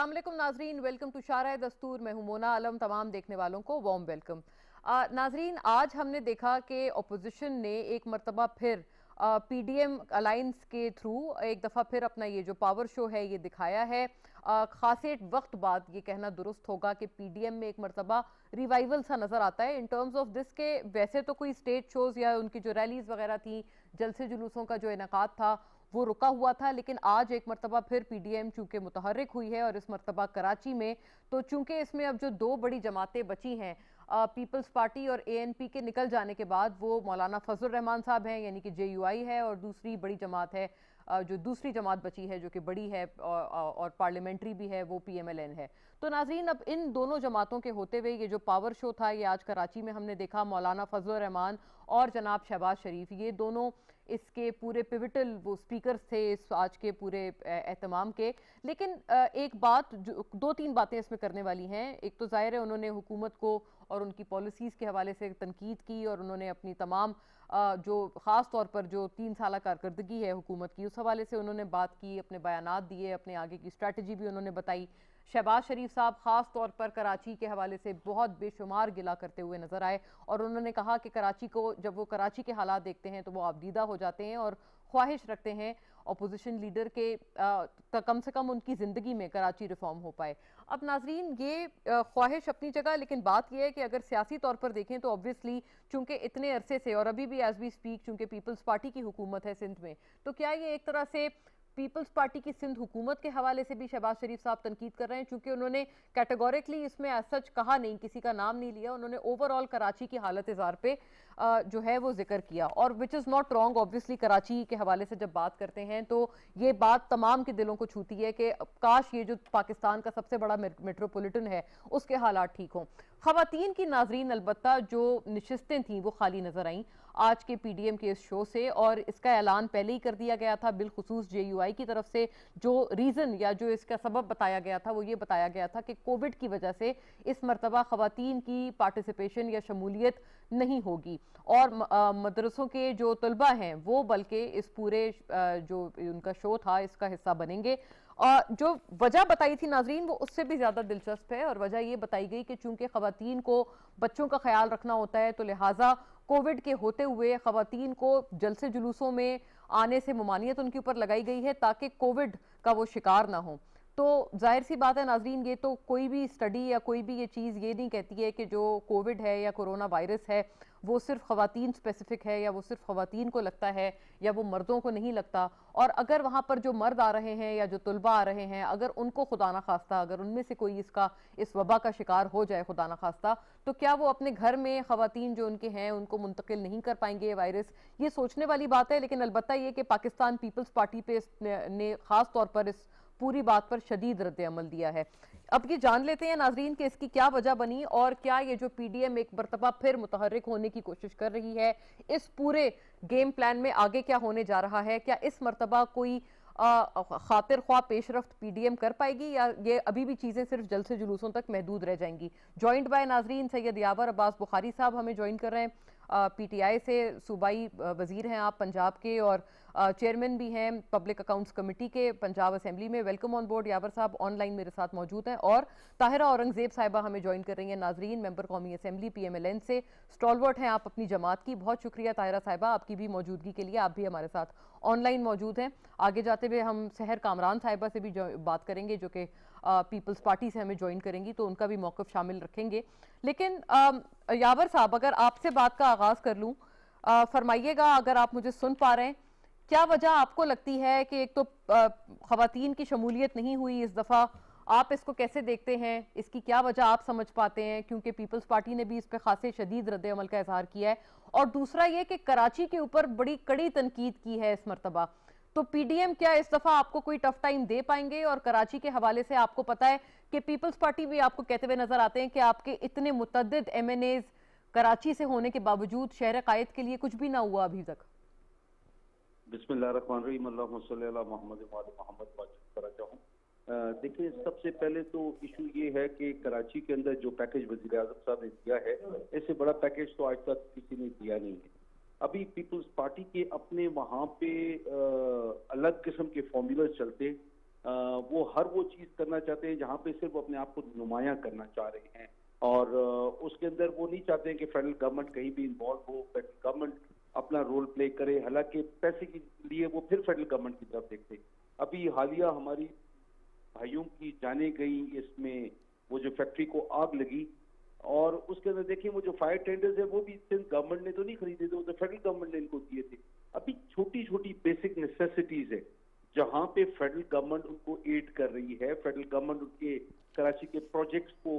अस्सलाम वालेकुम नाजरीन, वेलकम टू शारा दस्तूर। मैं हूं मोना आलम। तमाम देखने वालों को वार्म वेलकम। नाजरीन, आज हमने देखा कि अपोजिशन ने एक मरतबा फिर पीडीएम अलायंस के थ्रू एक दफ़ा फिर अपना ये जो पावर शो है ये दिखाया है। खासे वक्त बाद ये कहना दुरुस्त होगा कि पीडीएम में एक मरतबा रिवाइवल सा नजर आता है इन टर्म्स ऑफ दिस के वैसे तो कोई स्टेज शोज या उनकी जो रैलीज वगैरह थी, जलसे जुलूसों का जो इनेकाद था वो रुका हुआ था, लेकिन आज एक मरतबा फिर पीडीएम चूंकि मुतहर्रिक हुई है और इस मरतबा कराची में, तो चूंकि इसमें अब जो दो बड़ी जमातें बची हैं, पीपल्स पार्टी और एएनपी के निकल जाने के बाद, वो मौलाना फजल रहमान साहब हैं यानी कि जेयूआई है, और दूसरी बड़ी जमात है जो दूसरी जमात बची है जो कि बड़ी है और पार्लियामेंट्री भी है, वो पीएमएलएन है। तो नाजरीन, अब इन दोनों जमातों के होते हुए ये जो पावर शो था ये आज कराची में हमने देखा। मौलाना फजल रहमान और जनाब शहबाज शरीफ, ये दोनों इसके पूरे पिविटल वो स्पीकर्स थे इस आज के पूरे एहतमाम के। लेकिन एक बात, जो दो तीन बातें इसमें करने वाली हैं। एक तो जाहिर है उन्होंने हुकूमत को और उनकी पॉलिसीज़ के हवाले से तनकीद की, और उन्होंने अपनी तमाम जो ख़ास तौर पर जो 3 साल कारकर्दगी है हुकूमत की, उस हवाले से उन्होंने बात की, अपने बयानात दिए, अपने आगे की स्ट्रैटेजी भी उन्होंने बताई। शहबाज शरीफ साहब ख़ास तौर पर कराची के हवाले से बहुत बेशुमार गिला करते हुए नजर आए, और उन्होंने कहा कि कराची को, जब वो कराची के हालात देखते हैं तो वो आबदीदा हो जाते हैं और ख्वाहिश रखते हैं अपोजिशन लीडर के कम से कम उनकी ज़िंदगी में कराची रिफॉर्म हो पाए। अब नाजरीन, ये ख्वाहिश अपनी जगह, लेकिन बात यह है कि अगर सियासी तौर पर देखें तो ऑब्वियसली चूंकि इतने अरसे से और अभी भी एज वी स्पीक चूंकि पीपल्स पार्टी की हुकूमत है सिंध में, तो क्या ये एक तरह से पीपल्स पार्टी की सिंध हुकूमत के हवाले से भी शहबाज शरीफ साहब तनकीद कर रहे हैं? चूंकि उन्होंने कैटेगोरिकली इसमें सच कहा नहीं, किसी का नाम नहीं लिया, उन्होंने ओवरऑल कराची की हालत जार पे जो है वो जिक्र किया, और which is not wrong. Obviously Karachi के हवाले से जब बात करते हैं तो ये बात तमाम के दिलों को छूती है कि काश ये जो पाकिस्तान का सबसे बड़ा मेट्रोपॉलिटन है उसके हालात ठीक हों। खवातीन की नाजरीन अलबत्ता जो नशिस्तें थीं वो खाली नजर आईं आज के पीडीएम के इस शो से, और इसका ऐलान पहले ही कर दिया गया था बिलखुसूस जेयूआई की तरफ से। जो रीज़न या जो इसका सबब बताया गया था वो ये बताया गया था कि कोविड की वजह से इस मरतबा खवातीन की पार्टिसिपेशन या शमूलियत नहीं होगी, और मदरसों के जो तलबा हैं वो बल्कि इस पूरे जो उनका शो था इसका हिस्सा बनेंगे। जो वजह बताई थी नाजरीन वो उससे भी ज़्यादा दिलचस्प है, और वजह ये बताई गई कि चूंकि खवातीन को बच्चों का ख्याल रखना होता है, तो लिहाजा कोविड के होते हुए खवातीन को जलसे जुलूसों में आने से ममानियत उनके ऊपर लगाई गई है ताकि कोविड का वो शिकार ना हो। तो जाहिर सी बात है नाजरीन, ये तो कोई भी स्टडी या कोई भी ये चीज़ ये नहीं कहती है कि जो कोविड है या कोरोना वायरस है वो सिर्फ खवातीन स्पेसिफिक है या वो सिर्फ खवातीन को लगता है या वो मर्दों को नहीं लगता। और अगर वहाँ पर जो मर्द आ रहे हैं या जो तुलबा आ रहे हैं, अगर उनको खुदा ना खास्ता, अगर उनमें से कोई इस वबा का शिकार हो जाए खुदा ना खास्ता, तो क्या वो अपने घर में खवातीन जो उनके हैं उनको मुंतकिल नहीं कर पाएंगे ये वायरस? ये सोचने वाली बात है। लेकिन अलबत्ता ये कि पाकिस्तान पीपल्स पार्टी पे ने खास तौर पर इस पूरी बात पर शदीद रद्द अमल दिया है। अब ये जान लेते हैं नाजरीन कि इसकी क्या वजह बनी, और क्या ये जो पीडीएम एक मरतबा फिर मुतहर्रिक होने की कोशिश कर रही है, इस पूरे गेम प्लान में आगे क्या होने जा रहा है? क्या इस मरतबा कोई खातिर ख्वाह पेशरफ्त पीडीएम कर पाएगी, या ये अभी भी चीज़ें सिर्फ जलसे जुलूसों तक महदूद रह जाएंगी? जॉइंट बाय नाजरीन सैयद यावर अब्बास बुखारी साहब हमें ज्वाइन कर रहे हैं। पीटीआई से सूबाई वजीर हैं आप पंजाब के, और चेयरमैन भी हैं पब्लिक अकाउंट्स कमेटी के पंजाब असेंबली में। वेलकम ऑन बोर्ड यावर साहब, ऑनलाइन मेरे साथ मौजूद हैं। और ताहिरा औरंगजेब साहिबा हमें ज्वाइन कर रही हैं नाजरीन, मेंबर कौमी असेंबली पीएमएलएन से, स्टॉलवर्ट हैं आप अपनी जमात की। बहुत शुक्रिया ताहिरा साहिबा आपकी भी मौजूदगी के लिए, आप भी हमारे साथ ऑनलाइन मौजूद हैं। आगे जाते हुए हम सहर कामरान साहिबा से भी बात करेंगे जो कि पीपल्स पार्टी से हमें ज्वाइन करेंगी, तो उनका भी मौक़िफ़ शामिल रखेंगे। लेकिन यावर साहब, अगर आपसे बात का आगाज़ कर लूँ, फरमाइएगा अगर आप मुझे सुन पा रहे हैं, क्या वजह आपको लगती है कि एक तो खवातीन की शमूलियत नहीं हुई इस दफ़ा, आप इसको कैसे देखते हैं? इसकी क्या वजह आप समझ पाते हैं? क्योंकि पीपल्स पार्टी ने भी इस पर खासे शदीद रद्द अमल का इजहार किया है, और दूसरा ये कि कराची के ऊपर बड़ी कड़ी तनकीद की है इस मरतबा। तो पीडीएम क्या इस दफा आपको कोई टफ टाइम दे पाएंगे? और कराची के हवाले से आपको पता है कि पीपल्स पार्टी भी आपको कहते हुए नजर आते हैं कि आपके इतने मुतद्दिद एमएनएज कराची से होने के बावजूद शहर कायद के लिए कुछ भी ना हुआ अभी तक। बिस्मिल्लाहिर्रहमानिर्रहीम, अल्लाहुम्मा सल्ली अला मोहम्मद व आले मोहम्मद बात करना चाहूँ। देखिए, सबसे पहले तो इशू ये है कि कराची के अंदर जो पैकेज वज़ीर आज़म साहब ने दिया है, इससे बड़ा पैकेज तो आज तक किसी ने दिया नहीं है। अभी पीपल्स पार्टी के अपने वहाँ पे अलग किस्म के फॉर्मूले चलते, वो हर वो चीज करना चाहते हैं जहाँ पे सिर्फ अपने आप को नुमायां करना चाह रहे हैं, और उसके अंदर वो नहीं चाहते हैं कि फेडरल गवर्नमेंट कहीं भी इन्वॉल्व हो, फेडरल गवर्नमेंट अपना रोल प्ले करे। हालांकि पैसे के लिए वो फिर फेडरल गवर्नमेंट की तरफ देखते। अभी हालिया हमारी भाइयों की जाने गई इसमें, वो जो फैक्ट्री को आग लगी, और उसके अंदर देखिए वो जो फायर टेंडर्स है वो भी सिंध गवर्नमेंट ने तो नहीं खरीदे थे, वो तो फेडरल गवर्नमेंट ने इनको दिए थे। अभी छोटी छोटी बेसिक नेसेसिटीज है जहां पे फेडरल गवर्नमेंट उनको एड कर रही है, फेडरल गवर्नमेंट उनके कराची के प्रोजेक्ट्स को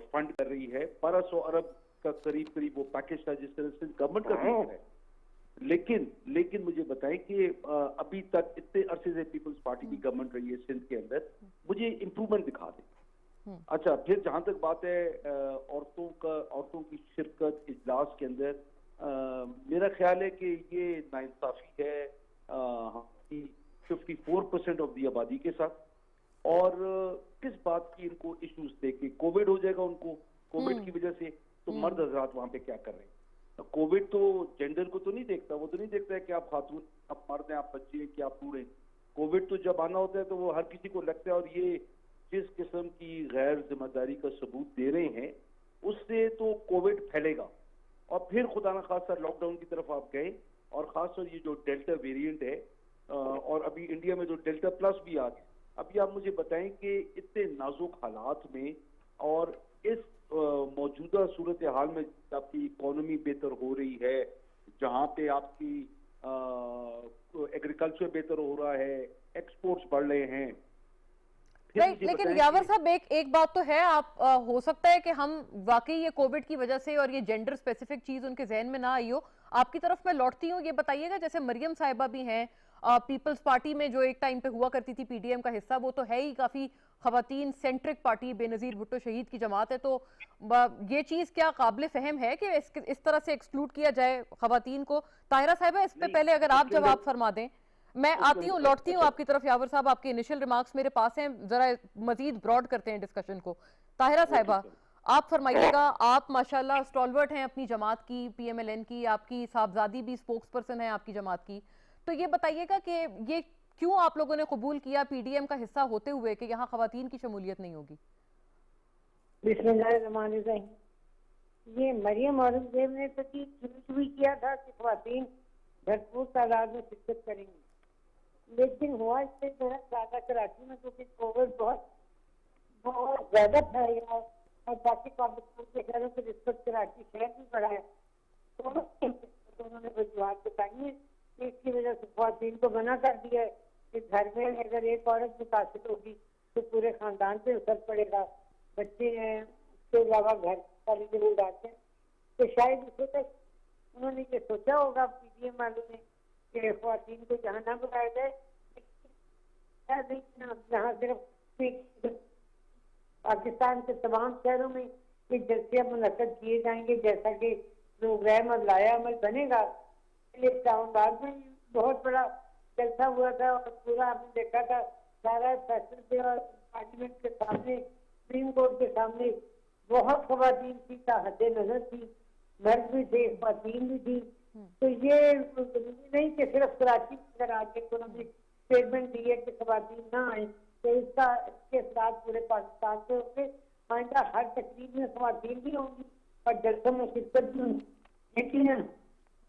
फंड कर रही है। 1200 अरब का करीब करीब वो पैकेज था जिस तरह से गवर्नमेंट का भी है। लेकिन लेकिन मुझे बताएं कि अभी तक इतने अरसे से पीपल्स पार्टी की गवर्नमेंट रही है सिंध के अंदर, मुझे इंप्रूवमेंट दिखा दे। अच्छा, फिर जहां तक बात है औरतों की शिरकत इजलास के अंदर, मेरा ख्याल है कि ये नाइंसाफी है 54% ऑफ दी आबादी के साथ। और किस बात की इनको इश्यूज थे कि कोविड हो जाएगा उनको, कोविड की वजह से, तो मर्द हजरात वहां पे क्या कर रहे हैं? कोविड तो जेंडर को तो नहीं देखता, वो तो नहीं देखता है कि आप खातून, आप मर्द हैं, आप बच्चे हैं, कि आप बूढ़े हैं। कोविड तो जब आना होता है तो वो हर किसी को लगता है, और ये जिस किस्म की गैर जिम्मेदारी का सबूत दे रहे हैं उससे तो कोविड फैलेगा। और फिर खुदा न खासा लॉकडाउन की तरफ आप गए, और खासतौर ये जो डेल्टा वेरिएंट है, और अभी इंडिया में जो डेल्टा प्लस भी आ गया। अभी आप मुझे बताएं कि इतने नाजुक हालात में और इस मौजूदा सूरत हाल में आपकी इकोनॉमी बेहतर हो रही है, जहां पे आपकी एग्रीकल्चर बेहतर हो रहा है, एक्सपोर्ट्स बढ़ रहे हैं। राइट, लेकिन यावर साहब एक बात तो है, आप हो सकता है कि हम वाकई ये कोविड की वजह से और ये जेंडर स्पेसिफिक चीज उनके जहन में ना आई हो। आपकी तरफ मैं लौटती हूँ, ये बताइएगा, जैसे मरियम साहिबा भी हैं पीपल्स पार्टी में, जो एक टाइम पे हुआ करती थी पीडीएम का हिस्सा, वो तो है ही काफी खवातीन सेंट्रिक पार्टी, बेनजीर भुट्टो शहीद की जमात है, तो ये चीज क्या काबिल फहम है कि इस तरह से एक्सक्लूड किया जाए खवातीन को? ताहिरा साहिबा, इस पे पहले अगर आप जवाब फरमा दें, मैं आती हूँ, लौटती हूँ आपकी तरफ। यावर साहब, आपके इनिशियल रिमार्क्स मेरे पास हैं, जरा मजीद ब्रॉड करते हैं डिस्कशन को। ताहिरा साहिबा, आप फरमाइएगा, आप माशाल्लाह स्टॉलवर्ट हैं अपनी जमात की, पीएमएलएन की, आपकी साहबजादी भी स्पोक्स पर्सन है आपकी जमात की, तो ये बताइएगा कि ये क्यों आप लोगों ने कबूल किया पीडीएम का हिस्सा होते हुए कि यहाँ खवातीन की शमूलियत नहीं होगी? बिस्मिल्लाहिर्रहमानिर्रहीम। ये मरियम औरंगजेब ने तो शुरू भी किया था कि खवातीन भरपूर तादाद में शिरकत करेंगी, लेकिन हुआ इससे थोड़ा ज्यादा कराची में, क्योंकि कोविड बहुत बहुत ज्यादा फैल गया और बाकी पाकिस्तान के शहरों से रिश्वत कराची शहर भी बढ़ा है, तो उन्होंने वजूहत बताई है कि इसकी वजह से ख्वातीन को मना कर दिया है कि घर में अगर एक औरत मुतासिर होगी तो पूरे खानदान पे असर पड़ेगा, बच्चे हैं, उसके अलावा घर सारी जिम्मेदार हैं। तो शायद इसे तक उन्होंने ये सोचा होगा पीडीएम वालों ने कि ख्वातीन को जहाँ ना बुलाया जाए, जहाँ सिर्फ पाकिस्तान के तमाम शहरों में ये जलसे मुनक्कद किए जाएंगे, जैसा कि प्रोग्राम और लाया अमल बनेगा। इस्लामाबाद में बहुत बड़ा जलसा हुआ था और पूरा आपने देखा था, सारा फैसल पे और पार्लियामेंट के सामने, सुप्रीम कोर्ट के सामने बहुत खवातीन की ताहते नजर थी, मर्द भी थे, खवातीन भी थी। तो ये जरूरी नहीं कि सिर्फ कराची अगर आज इकोनॉमिक स्टेटमेंट दी है कि खवातीन ना आए तो इसके साथ पूरे पाकिस्तान से होंगे। आइंदा हर तकरीब में खवातीन भी होंगी और जलसों में शिरकत भी होंगी।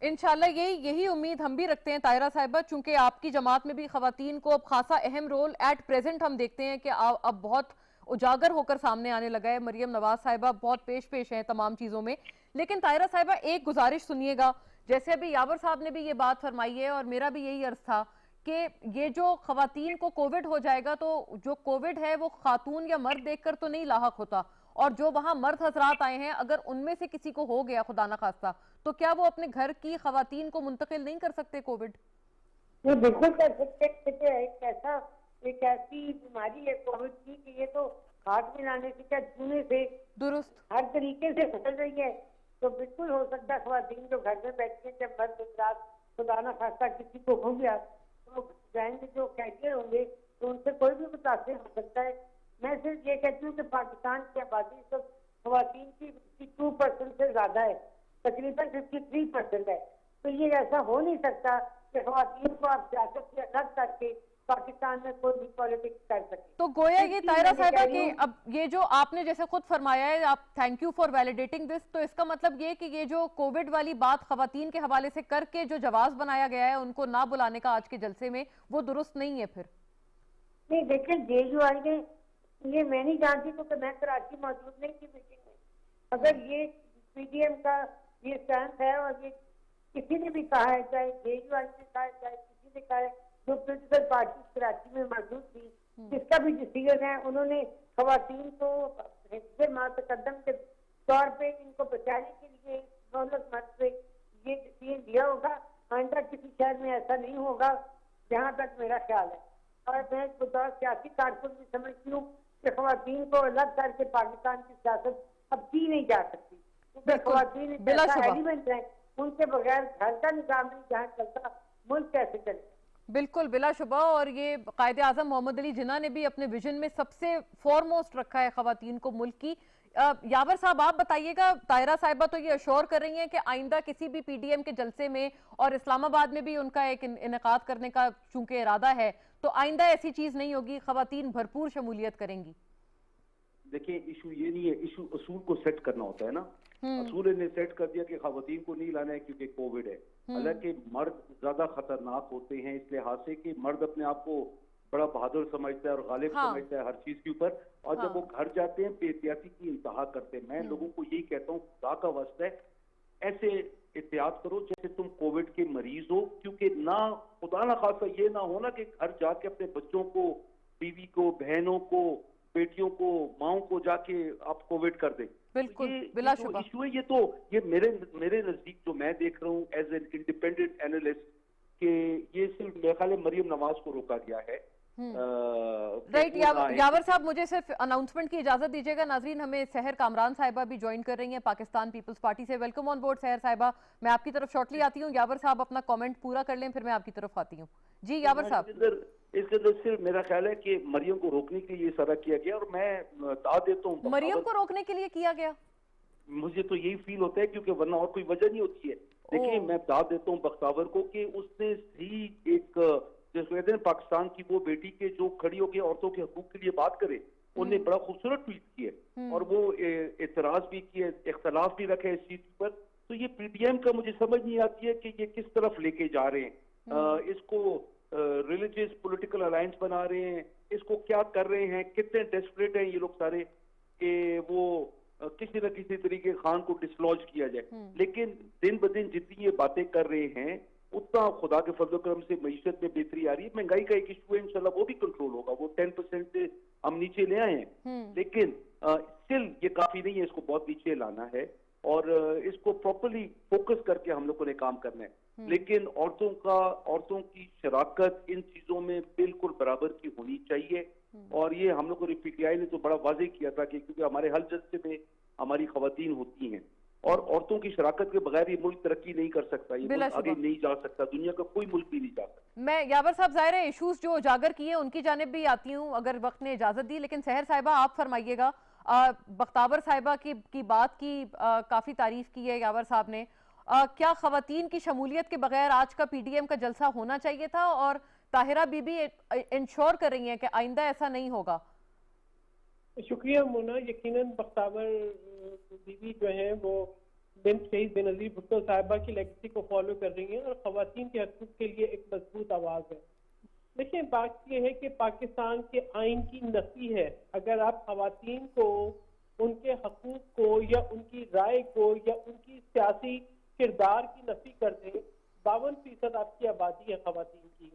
इंशाल्लाह यही उम्मीद हम भी रखते हैं ताहिरा साहिबा, चूंकि आपकी जमात में भी खवातीन को अब खासा अहम रोल एट प्रेजेंट हम देखते हैं कि अब बहुत उजागर होकर सामने आने लगा है। मरियम नवाज साहिबा बहुत पेश हैं तमाम चीजों में। लेकिन ताहिरा साहिबा, एक गुजारिश सुनिएगा, जैसे अभी यावर साहब ने भी ये बात फरमाई है और मेरा भी यही अर्ज था कि ये जो खवातीन को कोविड हो जाएगा, तो जो कोविड है वो खातून या मर्द देखकर तो नहीं लाहक होता, और जो वहां मर्द हजरात आए हैं अगर उनमें से किसी को हो गया खुदा ना खास्ता, तो क्या वो अपने घर की खवातीन को मुंतकिल नहीं कर सकते कोविड? ये बिल्कुल कर सकते हैं। एक ऐसी बीमारी है कोविड की कि ये तो हाथ मिलाने से क्या छूने से दुरुस्त हर तरीके से फैल रही है। तो बिल्कुल हो सकता है खवातीन जो घर में बैठे जब मर्द हजरात खुदा ना खास्ता किसी को हो गया तो जाएंगे जो कैरियर होंगे तो उनसे कोई भी मुतासिर हो सकता है। मैं सिर्फ ये कहती हूँ कि पाकिस्तान की आबादी तो खवातीन की 52% से ज्यादा है, तकरीबन 53% है। तो ये ऐसा हो नहीं सकता कि खवातीन को आप सियासत से अलग करके पाकिस्तान में कोई भी पॉलिटिक्स कर सके। तो गोया ये इसलिए तायरा मैं साहिबा कह रही कि हूँ, अब ये जो आपने जैसे खुद फरमाया है, आप thank you for validating this, तो इसका मतलब ये कि ये जो कोविड वाली बात खवातीन के हवाले से करके जो जवाब बनाया गया है उनको ना बुलाने का आज के जलसे में, वो दुरुस्त नहीं है फिर? नहीं देखिए, JUI ने, ये मैं नहीं जानती क्योंकि मैं कराची मौजूद नहीं थी मीटिंग में। अगर ये PDM का ये स्टैंड है और ये किसी ने भी कहा है, चाहे JUI ने कहा है, चाहे किसी ने कहा है, जो पोलिटिकल पार्टी कराची में मौजूद थी, जिसका भी डिसीजन है, उन्होंने खवातीन को हिस्से मातकदम के तौर पे इनको बचाने के लिए दौलत मत से ये डिसीजन दिया होगा। आइंदा किसी शहर में ऐसा नहीं होगा, जहाँ तक मेरा ख्याल है। और मैं बतौर सियासी कारकुन भी समझती हूँ कि खवातीन को अलग करके पाकिस्तान की सियासत अब की नहीं जा सकती, क्योंकि खवातीन एक ऐसा एलिमेंट है, उनके बगैर घर का निजाम नहीं जहाँ चलता, मुल्क कैसे चले। बिल्कुल बिला शुबा, और ये कायदे आजम मोहम्मद अली जिन्ना ने भी अपने विजन में सबसे फॉरमोस्ट रखा है खवातीन को मुल्क की। यावर साहब आप बताइएगा, तायरा साहिबा तो ये अश्योर कर रही हैं कि आइंदा किसी भी PDM के जलसे में, और इस्लामाबाद में भी उनका एक इनेकाद करने का चूंकि इरादा है, तो आइंदा ऐसी चीज नहीं होगी, खवातीन भरपूर शमूलियत करेंगी। देखिए, इशू ये नहीं है, इशू असूल को सेट करना होता है ना। असूल ने सेट कर दिया कि खवातीन को नहीं लाना है क्योंकि कोविड है। हालांकि मर्द ज्यादा खतरनाक होते हैं इस लिहाज से कि मर्द अपने आप को बड़ा बहादुर समझता है और गालिब समझता है हर चीज के ऊपर, और जब वो घर जाते हैं बेहतियाती की इंतहा करते हैं। मैं लोगों को यही कहता हूँ, खुदा का वास्ता है, ऐसे एहतियात करो जैसे तुम कोविड के मरीज हो, क्योंकि ना खुदा ना खासा ये ना हो ना कि घर जाके अपने बच्चों को, बीवी को, बहनों को, बेटियों को, माओ को जाके आप कोविड कर दें। बिल्कुल, तो बिला ये जो शुबा इशू है, ये मेरे नजदीक जो मैं देख रहा हूँ एज एन इंडिपेंडेंट एनालिस्ट, कि ये सिर्फ मेरे ख्याल मरियम नवाज को रोका गया है। राइट। यावर साहब मुझे सिर्फ अनाउंसमेंट की इजाजत दीजिएगा। नाजरीन, हमें सहर कामरान साहिबा भी ज्वाइन कर रही हैं पाकिस्तान पीपल्स पार्टी से। वेलकम ऑन बोर्ड सहर साहिबा। मैं आपकी तरफ शॉर्टली आती हूँ, यावर साहब अपना कमेंट पूरा कर लें, फिर मैं आपकी तरफ आती हूँ। जी यावर साहब। इसके अंदर सिर्फ मेरा ख्याल है कि मरियम को रोकने के लिए सारा किया गया, और मैं दाद देता हूँ मरियम को रोकने के लिए किया गया, मुझे तो यही फील होता है, क्योंकि वरना और कोई वजह नहीं होती है। देखिए, मैं दाद देता हूँ बख्तावर को कि उसने सही एक, जैसे कहते हैं पाकिस्तान की वो बेटी के जो खड़ी होकर औरतों के हकूक के लिए बात करे, उन्हें बड़ा खूबसूरत ट्वीट किया और वो एतराज भी किए, इख्तलाफ भी रखे इस चीज पर। तो ये PDM का मुझे समझ नहीं आती है कि ये किस तरफ लेके जा रहे हैं। इसको रिलीजियस पॉलिटिकल अलायंस बना रहे हैं, इसको क्या कर रहे हैं, कितने डेस्परेट हैं ये लोग सारे कि वो किसी न किसी तरीके खान को डिसलॉज किया जाए। लेकिन दिन ब दिन जितनी ये बातें कर रहे हैं, उतना खुदा के फजल करम से मईशत में बेहतरी आ रही है। महंगाई का एक इशू है, इंशाल्लाह वो भी कंट्रोल होगा, वो 10% से हम नीचे ले आए हैं, लेकिन स्टिल ये काफी नहीं है, इसको बहुत नीचे लाना है और इसको प्रॉपर्ली फोकस करके हम लोगों ने काम करना है। लेकिन औरतों की शराकत इन चीजों में बिल्कुल बराबर की होनी चाहिए। और ये हम लोगों ने PTI ने तो बड़ा वाजे किया था कि क्योंकि हमारे हर जलसे में हमारी खवातीन होती हैं और औरतों की शराकत के बगैर ये मुल्क तरक्की नहीं कर सकता, ये मुल्क आगे नहीं जा सकता, दुनिया का कोई मुल्क भी नहीं जा सकता। मैं यावर साहब ज़ाहिर है इश्यूज जो उजागर किए उनकी जानिब भी आती हूँ अगर वक्त ने इजाजत दी, लेकिन सहर साहिबा आप फरमाइएगा। बख्तावर साहिबा की बात की काफी तारीफ की है यावर साहब ने। क्या खवातीन की शमूलियत के बगैर आज का PDM का जलसा होना चाहिए था? और ताहिरा बीबी इंश्योर कर रही हैं कि आइंदा ऐसा नहीं होगा। शुक्रिया मोना। यकीनन बख्तावर बीबी जो है वो शहीद बेनजीर भुट्टो साहिबा की लेगेसी को फॉलो कर रही हैं और खवातीन के हकूक के लिए एक मजबूत आवाज है। देखिए, बात यह है कि पाकिस्तान के आइन की नफी है। अगर आप खवातीन को, उनके हकूक को या उनकी राय को या उनकी सियासी किरदार की नफी कर दें, 52% आपकी आबादी है खवातीन की,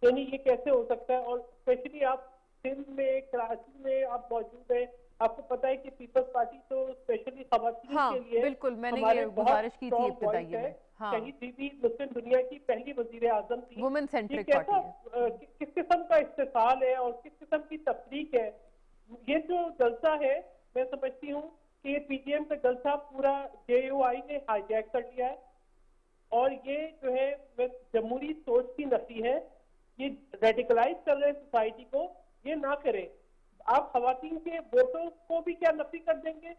यानी ये कैसे हो सकता है? और स्पेशली आप सिंध में, कराची में आप मौजूद हैं, आपको पता है कि पीपल्स पार्टी तो स्पेशली खवातीन के लिए बिल्कुल, मैंने ये गुजारिश की थी इब्तिदाई में। शहीद बीबी मुस्लिम दुनिया की पहली वजीर आजम थी। वुमेन सेंट्रिक पार्टी है। किस किस्म का इस्तेसाल है और किस किस्म की तफरीक है ये जो जलसा है। मैं समझती हूँ कि ये PDM का जलसा पूरा JUI ने हाईजैक कर लिया है और ये जो है जमहूरी सोच की नफी है। ये रेडिकलाइज कर रहे हैं सोसाइटी को, ये ना करें। आप खवातीन के वोटों को भी क्या नफी कर देंगे?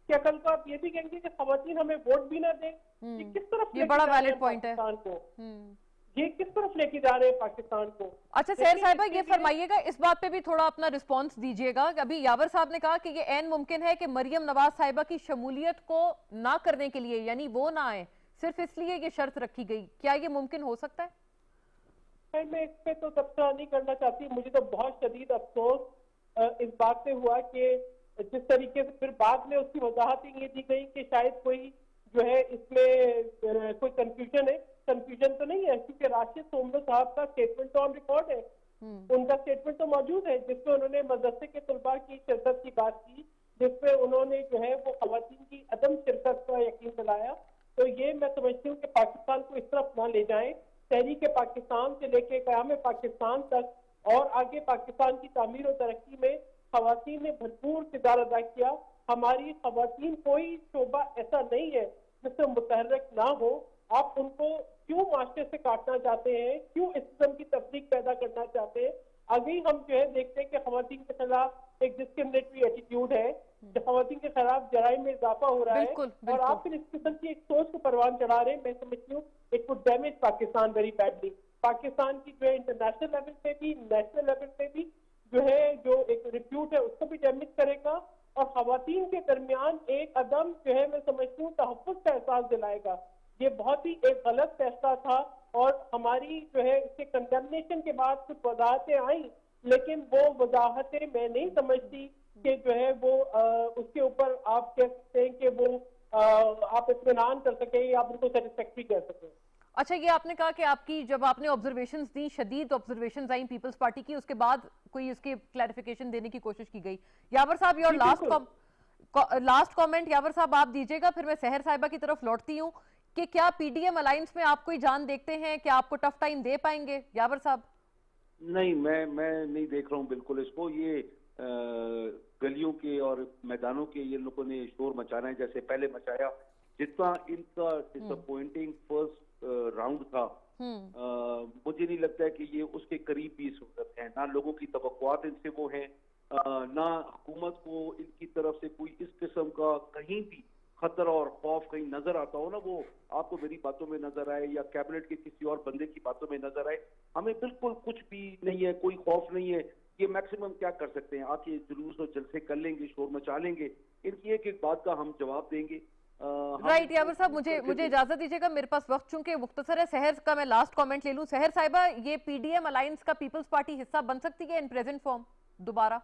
क्या कल को आप ये भी कहेंगे कि खवातीन हमें वोट भी ना दें? ये किस तरफ ये बड़ा वैलिड पॉइंट है को? ये किस तरफ लेके जा रहे हैं पाकिस्तान को। अच्छा सहर साहिबा, ये फरमाइएगा, इस बात पे भी थोड़ा अपना रिस्पांस दीजिएगा कि अभी यावर साहब ने कहा कि ये ऐन मुमकिन है कि मरियम नवाज साहिबा की शमूलियत को ना करने के लिए, यानी वो ना आए, सिर्फ इसलिए ये शर्त रखी गई, क्या ये मुमकिन हो सकता है? मैं इस पे तो तबसरा नहीं करना चाहती। मुझे तो बहुत शदीद अफसोस इस बात से हुआ कि जिस तरीके से फिर बाद में उसकी वजाहत ये दी गई कि शायद कोई जो है इसमें कोई कंफ्यूजन है। कंफ्यूजन तो नहीं है, क्योंकि राशिद सोमरो साहब का स्टेटमेंट तो ऑन रिकॉर्ड है, उनका स्टेटमेंट तो मौजूद है, जिसमें उन्होंने मदरसे के तलबा की शिरकत की बात की, जिसमें उन्होंने जो है वो खवातीन की अदम शिरकत का यकीन दिलाया। तो ये मैं समझती हूँ कि पाकिस्तान को इस तरफ ना ले जाएं। तहरीक पाकिस्तान से लेके क़याम पाकिस्तान तक और आगे पाकिस्तान की तामीर और तरक्की में खवातीन ने भरपूर किरदार अदा किया। हमारी खवातीन कोई शोबा ऐसा नहीं है जिससे मुतहर्रिक ना हो। आप उनको क्यों माशरे से काटना चाहते हैं, क्यों इस किस्म की तफरीक पैदा करना चाहते हैं? आगे ही हम जो है देखते हैं कि खवातीन के खिलाफ एक डिस्क्रिमिनेटरी एटीट्यूड है, खवातीन के खिलाफ जराइम में इजाफा हो रहा है, और आप फिर इस किस्म की एक सोच को परवान चढ़ा रहे हैं। मैं समझती हूँ it would damage Pakistan very badly. Pakistan की जो है इंटरनेशनल लेवल पे भी, नेशनल लेवल पे भी जो है जो एक रिप्यूट है उसको भी डैमेज करेगा, और खवातीन के दरमियान एक अदम जो है मैं समझती हूँ तहफ़्फ़ुज़ का एहसास दिलाएगा। ये बहुत ही एक गलत फैसला था, और हमारी जो है इसके कंडेमनेशन के बाद कुछ वजाहतें आई, लेकिन वो वजाहतें मैं नहीं समझती कि जो है वो उसके ऊपर आप कह सकते हैं कि वो आप इत्मीनान कर सके या आप उनको सेटिस्फैक्ट्री कह सकें। अच्छा, ये आपने कहा कि आपकी जब आपने ऑब्जर्वेशंस दी, शदीद ऑब्जर्वेशंस आई पीपल्स पार्टी की, उसके बाद कोई इसके क्लैरिफिकेशन देने की कोशिश की गई। यावर साहब, योर लास्ट कमेंट यावर साहब आप दीजिएगा, फिर मैं सहर साहिबा की तरफ लौटती हूँ कि क्या पीडीएम अलायंस में आप कोई जान देखते हैं, क्या आपको टफ टाइम दे पाएंगे यावर साहब? नहीं, मैं नहीं देख रहा हूँ बिल्कुल इसको। ये गलियों के और मैदानों के ये लोगों ने शोर मचाना है जैसे पहले मचाया। जितना इनका डिसअपॉइंटिंग फर्स्ट राउंड था, मुझे नहीं लगता है कि ये उसके करीब भी इस वक्त है। ना लोगों की तवक्कुआत इनसे वो है, ना हुकूमत को इनकी तरफ से कोई इस किस्म का कहीं भी खतरा और खौफ कहीं नजर आता हो ना, वो आपको मेरी बातों में नजर आए या कैबिनेट के किसी और बंदे की बातों में नजर आए। हमें बिल्कुल कुछ भी नहीं है, कोई खौफ नहीं है। ये मैक्सिमम क्या कर सकते हैं, आके जुलूस और जलसे कर लेंगे, शोर मचा लेंगे, इनकी एक एक बात का हम जवाब देंगे। राइट यावर साहब, मुझे इजाजत दीजिएगा, मेरे पास वक्त चूंकि मुख्तसर है। सहर का मैं लास्ट कमेंट ले लूं। सहर साहिबा, ये पीडीएम अलायंस का पीपल्स पार्टी हिस्सा बन सकती है इन प्रेजेंट फॉर्म दोबारा?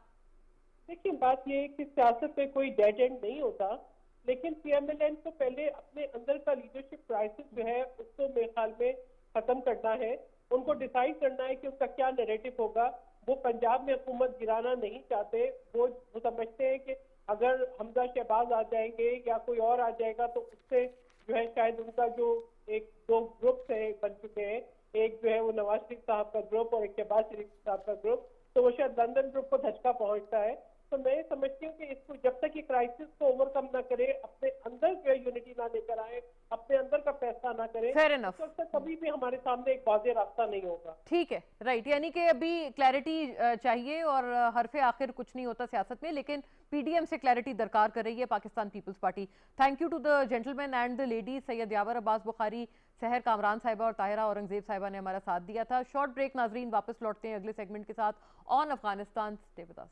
देखिए, बात यह है कि सियासत पे कोई डेड एंड नहीं होता, लेकिन पीएमएलएन को पहले अपने अंदर का लीडरशिप क्राइसिस जो है उसको मेरे ख्याल में खत्म करना है। उनको डिसाइड करना है कि उनका क्या नैरेटिव होगा। वो पंजाब में हुकूमत गिराना नहीं चाहते। वो समझते हैं कि अगर हमजा शहबाज आ जाएंगे या कोई और आ जाएगा तो उससे जो है शायद उनका जो एक दो ग्रुप्स है बन चुके हैं, एक जो है वो नवाज शरीफ साहब का ग्रुप और एक शहबाज शरीफ साहब का ग्रुप, तो वो शायद लंदन ग्रुप को धचका पहुंचता है। तो मैं समझती हूँ कि इसको जब तक ये क्राइसिस को ओवरकम ना करे, अपने अंदर जो है यूनिटी ना लेकर आए, अपने अंदर का फैसला ना करे, तब तक कभी भी हमारे सामने एक वाज़ेह रास्ता नहीं होगा। ठीक है, राइट, यानी कि अभी क्लैरिटी चाहिए, और हरफे आखिर कुछ नहीं होता सियासत में, लेकिन पीडीएम से क्लैरिटी दरकार कर रही है Pakistan Peoples Party. Thank you to the gentleman and the ladies, Syed Yawar Abbas Bukhari, Sehar Kamran साहिबा और ताहिरा औरंगजेब साहिबा ने हमारा साथ दिया था। शॉर्ट ब्रेक नाजरीन, वापस लौटते हैं अगले सेगमेंट के साथ on Afghanistan. Stay with us.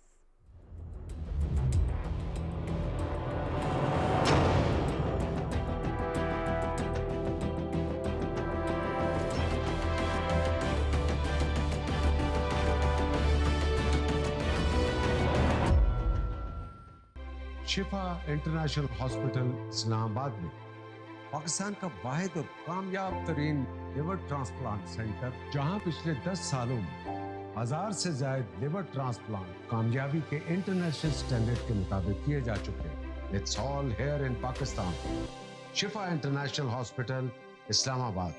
Shifa international hospital Islamabad में पाकिस्तान का वाहिद और कामयाब तरीन लिवर ट्रांसप्लांट सेंटर, जहां पिछले 10 सालों में 1000 से ज्यादा लिवर ट्रांसप्लांट कामयाबी के इंटरनेशनल स्टैंडर्ड के मुताबिक किए जा चुके हैं। It's all here in Pakistan. Shifa international hospital Islamabad,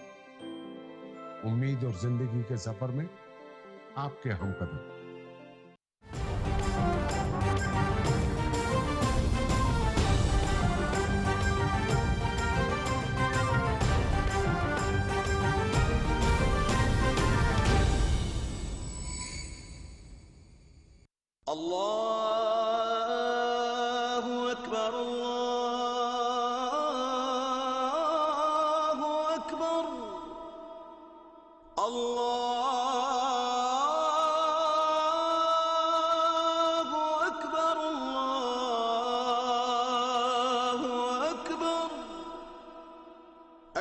उम्मीद और जिंदगी के सफर में आपके हमकदम। अल्लाहु अकबर, अल्लाहु अकबर।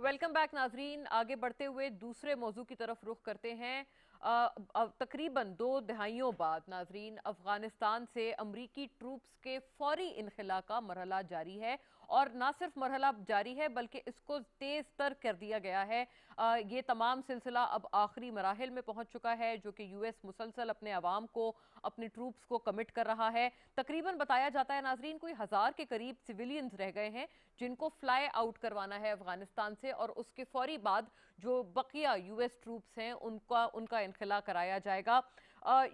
वेलकम बैक नाजरीन। आगे बढ़ते हुए दूसरे मौजू की तरफ रुख करते हैं। तकरीबन 2 दहाइयों बाद नाजरीन अफगानिस्तान से अमरीकी ट्रूप्स के फौरी इनखला का मरहला जारी है और ना सिर्फ मरहला जारी है बल्कि इसको तेज तर कर दिया गया है। ये तमाम सिलसिला अब आखिरी मराहिल में पहुंच चुका है जो कि यूएस मुसलसल अपने अवाम को अपनी ट्रूप्स को कमिट कर रहा है। तकरीबन बताया जाता है नाजरीन कोई 1000 के करीब सिविलियंस रह गए हैं जिनको फ्लाई आउट करवाना है अफगानिस्तान से और उसके फौरी बाद जो बकिया यूएस ट्रूप्स हैं उनका इनखला कराया जाएगा।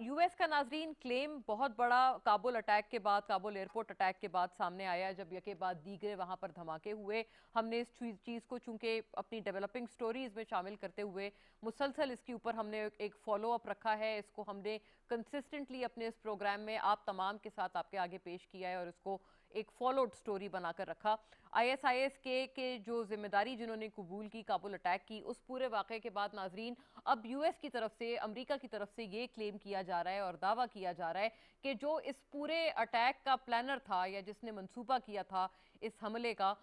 यूएस का नाजरीन क्लेम बहुत बड़ा काबुल अटैक के बाद, काबुल एयरपोर्ट अटैक के बाद सामने आया जब यके बाद दीगरे वहां पर धमाके हुए। हमने इस चीज़ को चूंकि अपनी डेवलपिंग स्टोरीज में शामिल करते हुए मुसलसल इसके ऊपर हमने एक फॉलो अप रखा है। इसको हमने कंसिस्टेंटली अपने इस प्रोग्राम में आप तमाम के साथ आपके आगे पेश किया है और इसको एक फॉलोड स्टोरी बनाकर रखा। आईएसआईएस के जो जिम्मेदारी जिन्होंने कबूल की काबुल अटैक की, उस पूरे वाक़े के बाद नाजरीन अब यूएस की तरफ से, अमेरिका की तरफ से ये क्लेम किया जा रहा है और दावा किया जा रहा है कि जो इस पूरे अटैक का प्लानर था या जिसने मंसूबा किया था इस हमले का,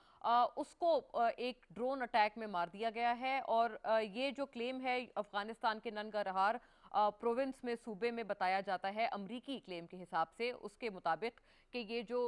उसको एक ड्रोन अटैक में मार दिया गया है। और ये जो क्लेम है अफगानिस्तान के ननगारहार प्रोविंस में, सूबे में बताया जाता है अमरीकी क्लेम के हिसाब से, उसके मुताबिक कि ये जो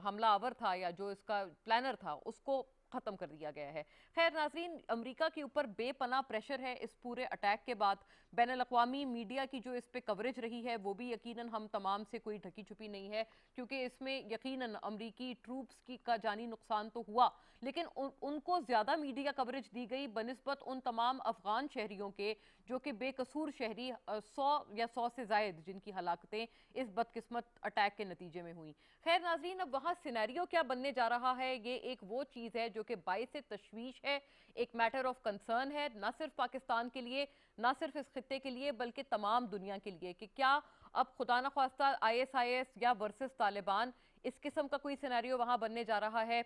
हमलावर था या जो इसका प्लानर था उसको खत्म कर दिया गया है। खैर नाजरीन, अमेरिका के ऊपर बेपनाह प्रेशर है इस पूरे अटैक के बाद। बैनुल अक़वामी मीडिया की जो इस पे कवरेज रही है वो भी यकीनन हम तमाम से कोई ढकी छुपी नहीं है, क्योंकि इसमें यकीनन अमेरिकी ट्रूप्स का जानी नुकसान तो हुआ, लेकिन उनको ज्यादा मीडिया कवरेज दी गई बनिस्बत उन तमाम अफगान शहरियों के जो कि बेकसूर शहरी 100 या 100 से जायद जिनकी हलाकतें इस बदकिस्मत अटैक के नतीजे में हुई। खैर नाजरीन, अब वहाँ सिनेरियो क्या बनने जा रहा है, ये एक वो चीज़ है जो कि बाइस तशवीश है, एक मैटर ऑफ कंसर्न है, ना सिर्फ पाकिस्तान के लिए, ना सिर्फ इस खित्ते के लिए, बल्कि तमाम दुनिया के लिए, कि क्या अब खुदा न ख्वास्ता ISIS या वर्सेस तालिबान, इस किस्म का कोई सिनेरियो वहाँ बनने जा रहा है।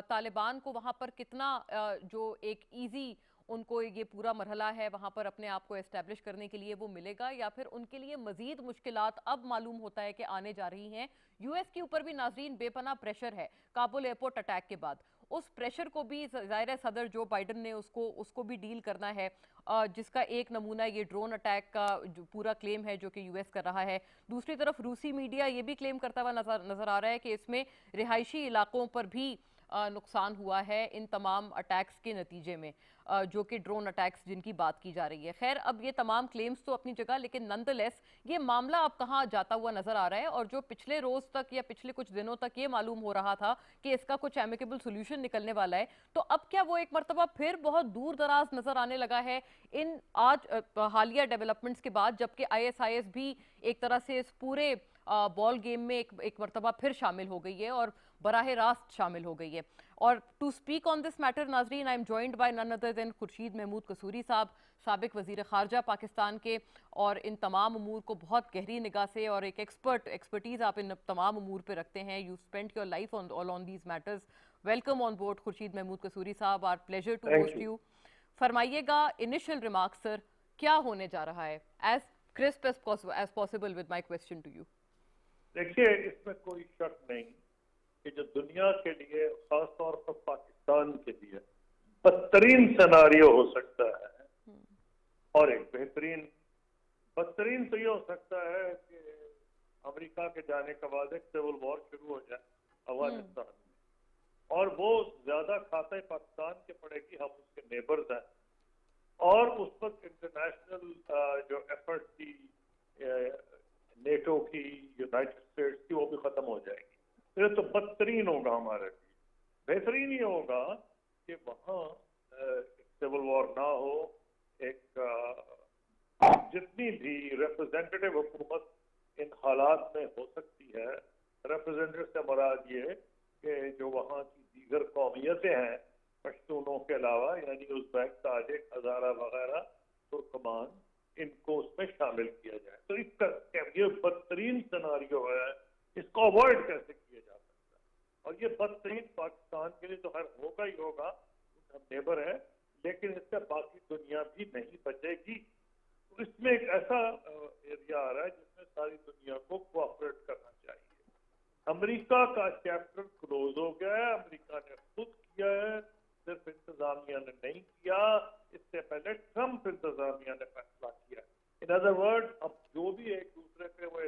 तालिबान को वहाँ पर कितना जो एक ईजी उनको ये पूरा मरहला है वहाँ पर अपने आप को एस्टेब्लिश करने के लिए वो मिलेगा, या फिर उनके लिए मजीद मुश्किलात अब मालूम होता है कि आने जा रही हैं। यूएस के ऊपर भी नाजरीन बेपनाह प्रेशर है काबुल एयरपोर्ट अटैक के बाद। उस प्रेशर को भी ज़ाहिर सदर जो बाइडन ने उसको भी डील करना है, जिसका एक नमूना ये ड्रोन अटैक का जो पूरा क्लेम है जो कि यूएस कर रहा है। दूसरी तरफ रूसी मीडिया ये भी क्लेम करता हुआ नजर आ रहा है कि इसमें रिहायशी इलाकों पर भी नुकसान हुआ है इन तमाम अटैक्स के नतीजे में, जो कि ड्रोन अटैक्स जिनकी बात की जा रही है। खैर, अब ये तमाम क्लेम्स तो अपनी जगह, लेकिन नंदलेस ये मामला अब कहाँ जाता हुआ नजर आ रहा है, और जो पिछले रोज तक या पिछले कुछ दिनों तक ये मालूम हो रहा था कि इसका कुछ एमिकेबल सोल्यूशन निकलने वाला है, तो अब क्या वो एक मर्तबा फिर बहुत दूर दराज नजर आने लगा है इन आज हालिया डेवलपमेंट्स के बाद, जबकि आईएसआईएस भी एक तरह से इस पूरे बॉल गेम में एक मर्तबा फिर शामिल हो गई है और बराह रास्त शामिल हो गई है। और to speak on this matter नाजरीन, I am joined by none other than Khurshid Mahmood Kasuri साहब, साबिक वजीर खारजा पाकिस्तान के, और इन तमाम अमूर को बहुत गहरी निगाह से और एक एक्सपर्टीज आप इन तमाम अमूर पे रखते हैं। You spend your life on these matters. Welcome on board Khurshid Mahmood Kasuri sahab, our pleasure to host you. फरमाइएगा इनिशियल रिमार्क सर, क्या होने जा रहा है, as crisp as possible with my question to you. देखिए, इसमें कोई शक नहीं कि जो दुनिया के लिए, खासतौर पर पाकिस्तान के लिए बदतरीन सिनारियो हो सकता है, और एक बदतरीन तो ये हो सकता है कि अमेरिका के जाने के बाद एक सिविल वॉर शुरू हो जाए अफगानिस्तान में, और वो ज्यादा खाता पाकिस्तान के पड़ेगी, हम उसके नेबर्स हैं, और उस वक्त इंटरनेशनल जो एफर्ट थी नेटो की, यूनाइटेड स्टेट्स की, वो भी खत्म हो जाएगी। फिर तो बदतरीन होगा हमारे लिए। बेहतरीन ये होगा कि वहाँ सिविल वॉर ना हो, एक जितनी भी रिप्रेजेंटेटिव हुकूमत इन हालात में हो सकती है, रिप्रेजेंटेटिव से मुराद ये कि जो वहाँ की दीगर कौमियतें हैं पश्तूनों के अलावा, यानी उज़्बेक, ताजिक, हज़ारा वगैरह, तुर्कमान, इनको उसमें शामिल किया जाए। तो इसका ये बदतरीन सिनारियो है, इसको अवॉइड कैसे किया जा सकता है, और ये बदतरीन पाकिस्तान के लिए तो हर होगा ही होगा, हम नेबर है, लेकिन इससे बाकी दुनिया भी नहीं बचेगी। तो इसमें एक ऐसा एरिया आ रहा है जिसमें सारी दुनिया को कोऑपरेट करना चाहिए। अमेरिका का चैप्टर क्लोज हो गया है, अमेरिका ने खुद किया है, सिर्फ इंतजामिया ने नहीं किया, इससे पहले ट्रंप इंतजामिया ने फैसला किया। इन अदर वर्ड, अब जो भी एक दूसरे पे वो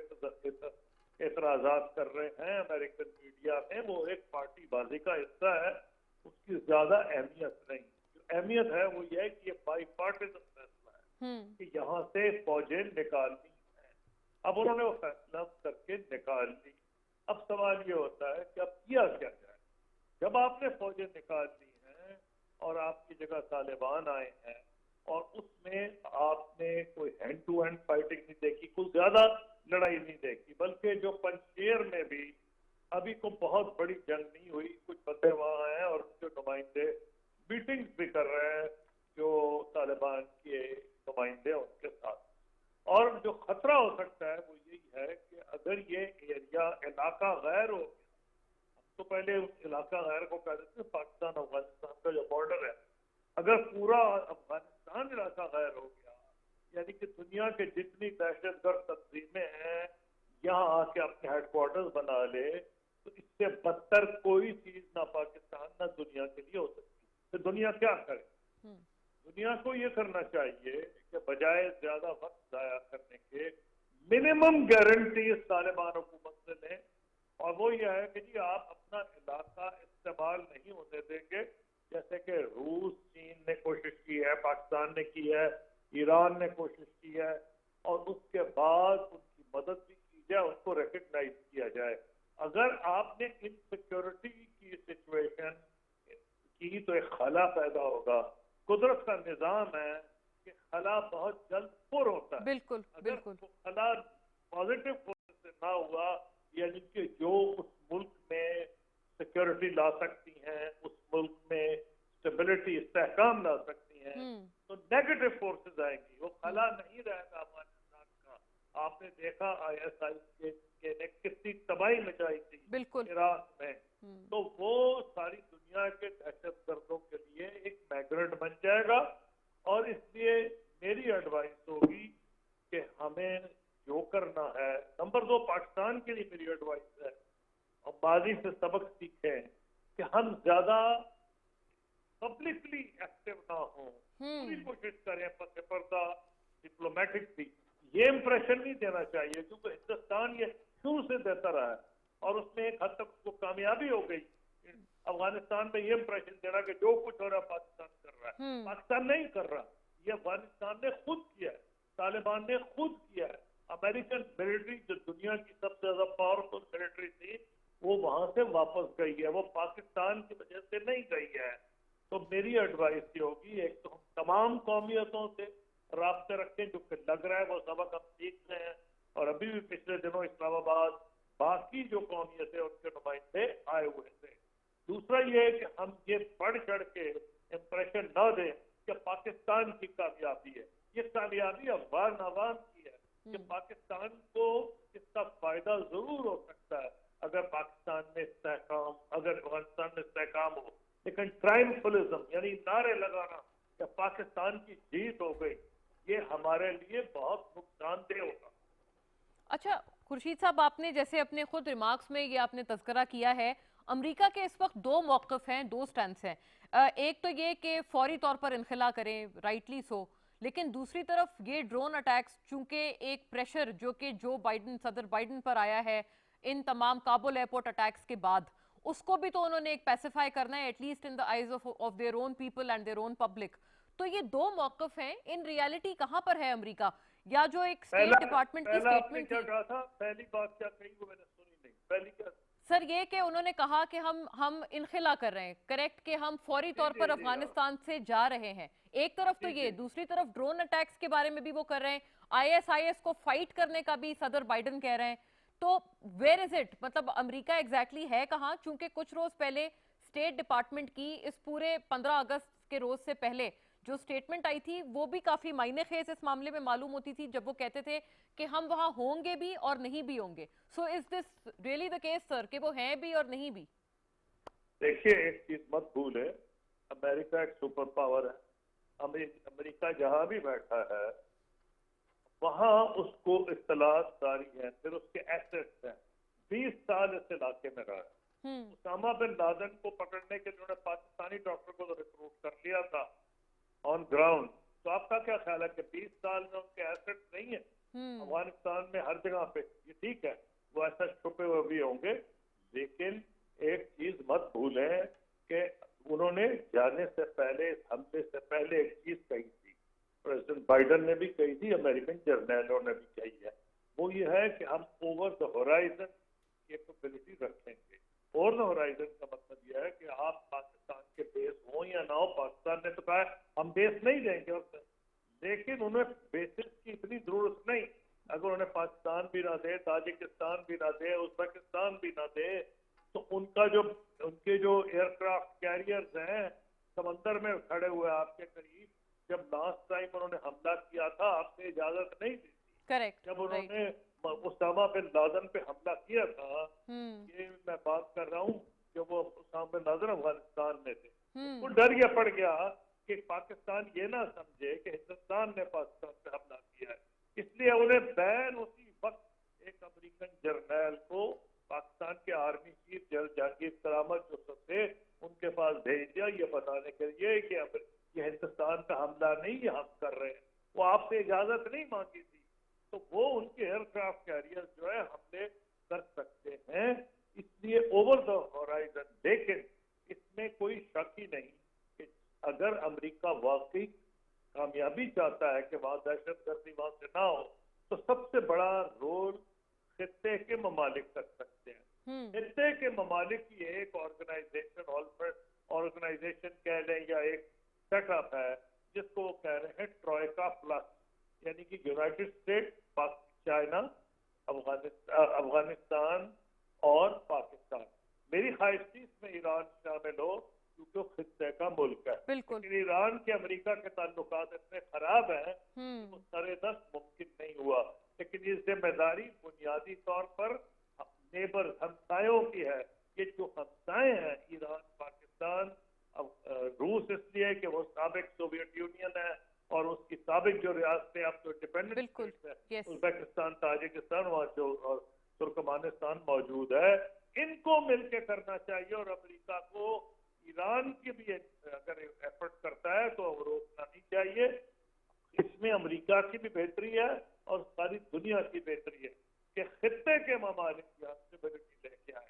एतराजात कर रहे हैं अमेरिकन मीडिया में, वो एक पार्टीबाजी का हिस्सा है, उसकी ज्यादा अहमियत नहीं। जो अहमियत है वो ये है कि ये बाई पार्टीजन फैसला है कि यहाँ से फौजें निकालनी है। अब उन्होंने वो फैसला करके निकाल ली। अब सवाल ये होता है कि अब किया क्या जाए। जब आपने फौजें निकाल ली हैं और आपकी जगह तालिबान आए हैं, और उसमें आपने कोई हैंड टू हैंड फाइटिंग नहीं देखी, कुछ ज्यादा लड़ाई नहीं देखी, बल्कि जो पंजशेर में भी अभी को बहुत बड़ी जंग नहीं हुई, कुछ बंदे वहां हैं और उनके नुमाइंदे मीटिंग्स भी कर रहे हैं जो तालिबान के नुमाइंदे उनके साथ। और जो खतरा हो सकता है वो यही है कि अगर ये एरिया इलाका गैर हो गया, तो पहले उस इलाका गैर को कहते थे पाकिस्तान अफगानिस्तान का जो बॉर्डर है, अगर पूरा अफगानिस्तान इलाका गैर हो गया, यानी कि दुनिया के जितनी दहशतगर्द तंजीमें हैं यहाँ आके अपने हेडक्वार्टर्स बना ले, तो इससे बदतर कोई चीज ना पाकिस्तान ना दुनिया के लिए हो सकती। तो दुनिया क्या करे? दुनिया को ये करना चाहिए कि बजाय ज्यादा वक्त जाया करने के मिनिमम गारंटी तालिबान हुकूमत से लें, और वो ये है कि जी आप अपना इलाका इस्तेमाल नहीं होने देंगे, जैसे कि रूस, चीन ने कोशिश की है, पाकिस्तान ने की है, ईरान ने कोशिश की है, और उसके बाद उनकी मदद भी की जाए, उनको रिकग्नाइज किया जाए। अगर आपने इनसिक्योरिटी की सिचुएशन की तो एक खला पैदा होगा। कुदरत का निजाम है कि खला बहुत जल्द पुर होता है। बिल्कुल, अगर बिल्कुल। वो खला पॉजिटिव फोर्स से ना हुआ, यानी कि जो उस मुल्क में सिक्योरिटी ला सकती हैं, उस मुल्क में स्टेबिलिटी, इस्तेहकाम ला सकती हैं, तो नेगेटिव फोर्सेस आएंगी। वो खला नहीं रहेगा अफगानिस्तान का। आपने देखा ISIS ने कितनी तबाही मचाई थी इराक में, तो वो सारी दुनिया के दहशतगर्दों के लिए एक मैग्नेट बन जाएगा। और इसलिए मेरी एडवाइस होगी कि हमें जो करना है, नंबर 2 पाकिस्तान के लिए मेरी एडवाइस है, और माजी से सबक सीखें कि हम ज्यादा पब्लिकली एक्टिव ना हो, पूरी कोशिश करें पसे पर्दा डिप्लोमेटिक भी। ये इंप्रेशन नहीं देना चाहिए, क्योंकि हिंदुस्तान ये शुरू से देता रहा है और उसमें एक हद तक उसको कामयाबी हो गई अफगानिस्तान में ये इंप्रेशन दे रहा है कि जो कुछ हो रहा है पाकिस्तान कर रहा है, पाकिस्तान नहीं कर रहा, ये अफगानिस्तान ने खुद किया है, तालिबान ने खुद किया है। अमेरिकन मिलिट्री जो दुनिया की सबसे ज्यादा पावरफुल मिलिट्री थी वो वहां से वापस गई है, वो पाकिस्तान की वजह से नहीं गई है। तो मेरी एडवाइस ये होगी, एक तो हम तमाम कौमियतों से राब्ते रखें, जो कि लग रहा है वो सबक हम सीख रहे हैं, और अभी भी पिछले दिनों इस्लामाबाद बाकी जो कौमियत है उनके नुमाइंदे आए हुए थे। दूसरा ये है कि हम ये बढ़ चढ़ के इम्प्रेशन न दें कि पाकिस्तान की कामयाबी है, ये कामयाबी अफगान अवाम की है, कि पाकिस्तान को इसका फायदा जरूर हो सकता है अगर पाकिस्तान में इस्तेहकाम, अगर अफगानिस्तान में इस्तेहकाम हो, लेकिन ट्रायम्फलिज्म यानी नारे लगाना कि पाकिस्तान की जीत हो गई, ये हमारे लिए बहुत नुकसानदेह होगा। अच्छा खुर्शीद साहब, आपने जैसे अपने खुद रिमार्क्स में ये आपने तज़किरा किया है, अमेरिका के इस वक्त दो मौक़िफ़ हैं, दो स्टैंड्स हैं। एक तो ये कि फौरी तौर पर इनखला करें, राइटली सो, लेकिन दूसरी तरफ ये ड्रोन अटैक्स, चूंकि एक प्रेशर जो कि सदर बाइडन पर आया है इन तमाम काबुल एयरपोर्ट अटैक्स के बाद, उसको भी तो उन्होंने एक पैसिफाई करना है, at least in the eyes of their own people and their own public. तो ये दो मौक़िफ़ हैं, इन रियलिटी कहाँ पर है अमेरिका? या जो एक स्टेट डिपार्टमेंट की स्टेटमेंट थी, पहली बात क्या कही वो मैंने सुनी नहीं, पहली क्या? सर ये कि उन्होंने कहा कि हम इनखिला कर रहे हैं, करेक्ट, कि हम फौरी तौर पर अफगानिस्तान से जा रहे हैं। एक तरफ तो ये, दूसरी तरफ ड्रोन अटैक्स के बारे में भी वो कर रहे हैं, आईएसआईएस को फाइट करने का भी सदर बाइडन कह रहे हैं। तो वेयर इज इट, मतलब अमेरिका एग्जैक्टली है कहाँ? चूंकि कुछ रोज पहले स्टेट डिपार्टमेंट की इस पूरे 15 अगस्त के रोज से पहले जो स्टेटमेंट आई थी वो भी काफी मायने खेज इस मामले में मालूम होती थी, जब वो कहते थे कि हम वहां होंगे भी और नहीं भी होंगे। So is this really the case sir कि वो हैं भी और नहीं भी? देखिए, एक चीज मत भूले, अमेरिका एक सुपर पावर है। अमेरिका जहां भी बैठा है वहां उसको इत्तलात सारी है, फिर उसके एसेट्स हैं। 20 साल इस इलाके में रहा है। उसामा बिन लादेन को पकड़ने के लिए उन्होंने पाकिस्तानी डॉक्टर को तो रिक्रूट कर लिया था ऑन ग्राउंड। तो आपका क्या ख्याल है कि 20 साल में उनके एसेट्स नहीं है अफगानिस्तान में हर जगह पे? ये ठीक है, वो ऐसा छुपे हुए भी होंगे, लेकिन एक चीज मत भूलें कि उन्होंने जाने से पहले, इस हमले से पहले एक चीज कही थी, प्रेसिडेंट बाइडन ने भी कही थी, अमेरिकन जर्नैलों ने भी कही है, वो ये है कि हम ओवर द होराइजन कैपेबिलिटी रखेंगे। ओवर द होराइजन का मतलब यह है कि आप पाकिस्तान के बेस हो या ना हो, पाकिस्तान ने तो कहा हम बेस नहीं देंगे, और लेकिन उन्हें बेसिस की इतनी जरूरत नहीं। अगर उन्हें पाकिस्तान भी ना दे, ताजिकिस्तान भी ना दे, उज्बेकिस्तान भी ना दे, तो उनके जो एयरक्राफ्ट कैरियर्स हैं समंदर में खड़े हुए आपके करीब, जब लास्ट टाइम उन्होंने हमला किया था आपने इजाजत नहीं दी थी। करेक्ट, जब उन्होंने उसामा बिन लादेन पे हमला किया था, ये मैं बात कर रहा हूँ जब वो उसामा बिन लादेन अफगानिस्तान में थे, वो डर ये पड़ गया कि पाकिस्तान ये ना समझे कि हिंदुस्तान ने पाकिस्तान पे हमला किया है, इसलिए उन्हें बैन उसी वक्त एक अमेरिकन जर्नैल को पाकिस्तान के आर्मी चीफ जनरल जहांगीर करामत जो थे उनके पास भेज दिया, ये बताने के लिए कि ये हिंदुस्तान का हमला नहीं ये हम कर रहे हैं, वो आपसे इजाजत नहीं मांगी थी। तो वो उनके एयरक्राफ्ट कैरियर जो है हमले कर सकते हैं, इसलिए ओवर द होराइजन। लेकिन इसमें कोई शक ही नहीं कि अगर अमेरिका वाकई कामयाबी चाहता है कि वहां दहशतगर्दी वहां से ना हो, तो सबसे बड़ा रोल खित्ते के ममालिक कर सकते हैं। खित्ते के ममालिक की एक ऑर्गेनाइजेशन कह लें या एक सेटअप है जिसको वो कह रहे हैं ट्रॉयका प्लस, यानी कि यूनाइटेड स्टेट, चाइना, अफगानिस्तान और पाकिस्तान। मेरी ख्वाहिश थी इसमें ईरान शामिल हो क्योंकि वो खित्ते का मुल्क है, लेकिन ईरान के अमेरिका के ताल्लुकात इतने खराब हैं कि वो सरेदस्त मुमकिन नहीं हुआ। लेकिन ये जिम्मेदारी बुनियादी तौर पर नेबर हमसायों की है। ये जो हमसाए हैं ईरान, पाकिस्तान, रूस, इसलिए कि वो साबिक सोवियत यूनियन है और उसकी साबिक जो रियासतें अब तो डिपेंडेंट है, उज्बेकिस्तान, ताजिकिस्तान, वहाँ जो और तुर्कमानिस्तान मौजूद है, इनको मिलके करना चाहिए। और अमेरिका को ईरान की भी अगर एफर्ट करता है तो रोकना नहीं चाहिए। इसमें अमेरिका की भी बेहतरी है और सारी दुनिया की बेहतरी है कि खित्ते के ममालिक यहाँ स्टेबिलिटी लेके आए।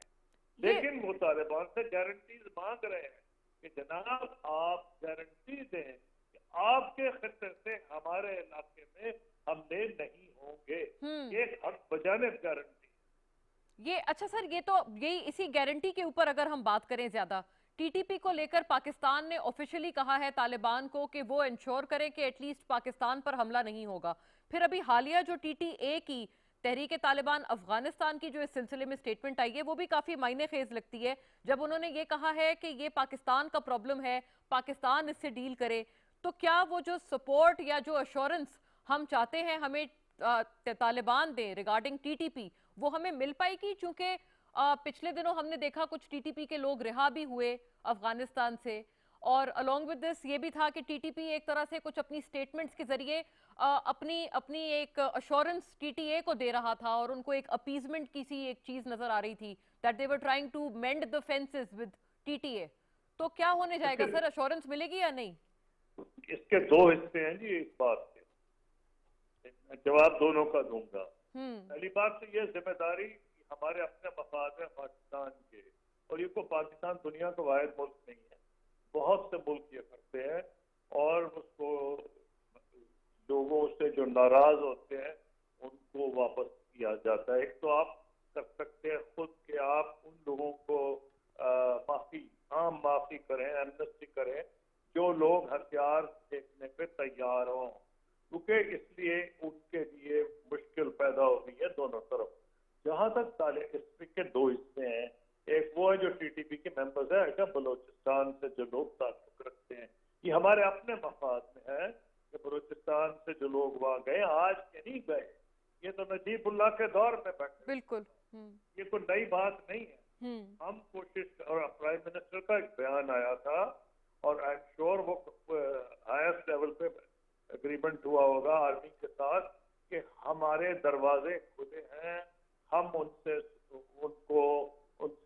लेकिन वो तालिबान से गारंटीज मांग रहे हैं कि जनाब आप गारंटी दें कि आपके खतरे से हमारे इलाके में हमले नहीं होंगे। एक हक बजानिब गारंटी। ये अच्छा सर, ये तो यही इसी गारंटी के ऊपर अगर हम बात करें ज्यादा, टीटीपी को लेकर पाकिस्तान ने ऑफिशियली कहा है तालिबान को कि वो इंश्योर करें कि एटलीस्ट पाकिस्तान पर हमला नहीं होगा। फिर अभी हालिया जो टीटीए की तहरीक तालिबान अफगानिस्तान की जो इस सिलसिले में स्टेटमेंट आई है वो भी काफी मायने खेज लगती है, जब उन्होंने ये कहा है कि ये पाकिस्तान का प्रॉब्लम है, पाकिस्तान इससे डील करे। तो क्या वो जो सपोर्ट या जो अश्योरेंस हम चाहते हैं हमें तालिबान दें रिगार्डिंग टीटीपी, वो हमें मिल पाएगी? क्योंकि पिछले दिनों हमने देखा कुछ टीटीपी के लोग रिहा भी हुए अफगानिस्तान से, और अलोंग विद दिस ये भी था कि टीटीपी एक तरह से कुछ अपनी स्टेटमेंट्स के जरिए अपनी एक अश्योरेंस टीटीए को दे रहा था, और उनको एक अपीजमेंट की सी एक चीज नजर आ रही थी that they were trying to mend the fences with TTA. तो क्या होने जाएगा सर, अश्योरेंस मिलेगी या नहीं? इसके दो हिस्से हैं जी इस बात के, मैं जवाब दोनों का दूंगा। पहली बात तो ये जिम्मेदारी हमारे अपने मफाद है पाकिस्तान के, और ये को पाकिस्तान दुनिया का वाहिद मुल्क नहीं है, बहुत से मुल्क ये करते हैं, और उसको लोगों से जो नाराज होते हैं उनको वापस किया जाता है। एक तो आप कर सकते हैं खुद के आप उन लोगों को माफी करें, एमनेस्टी करें जो लोग हथियार फेंकने पे तैयार हों, क्योंकि इसलिए उनके लिए मुश्किल पैदा हो गई है दोनों तरफ। जहां तक इसके दो हिस्से हैं, एक वो है जो टीटीपी के मेंबर्स है, क्या बलोचिस्तान से जो लोग ताल्लुक रखते हैं, ये हमारे अपने मफाद में है कि बलोचिस्तान से जो लोग वहां गए आज के नहीं गए, ये तो नजीबुल्लाह के दौर में बैठे, बिल्कुल ये कोई नई बात नहीं है। हम कोशिश, और प्राइम मिनिस्टर का एक बयान आया था और आई एम श्योर वो हाईएस्ट लेवल पे एग्रीमेंट हुआ होगा आर्मी के साथ कि हमारे दरवाजे खुले हैं, हम उनसे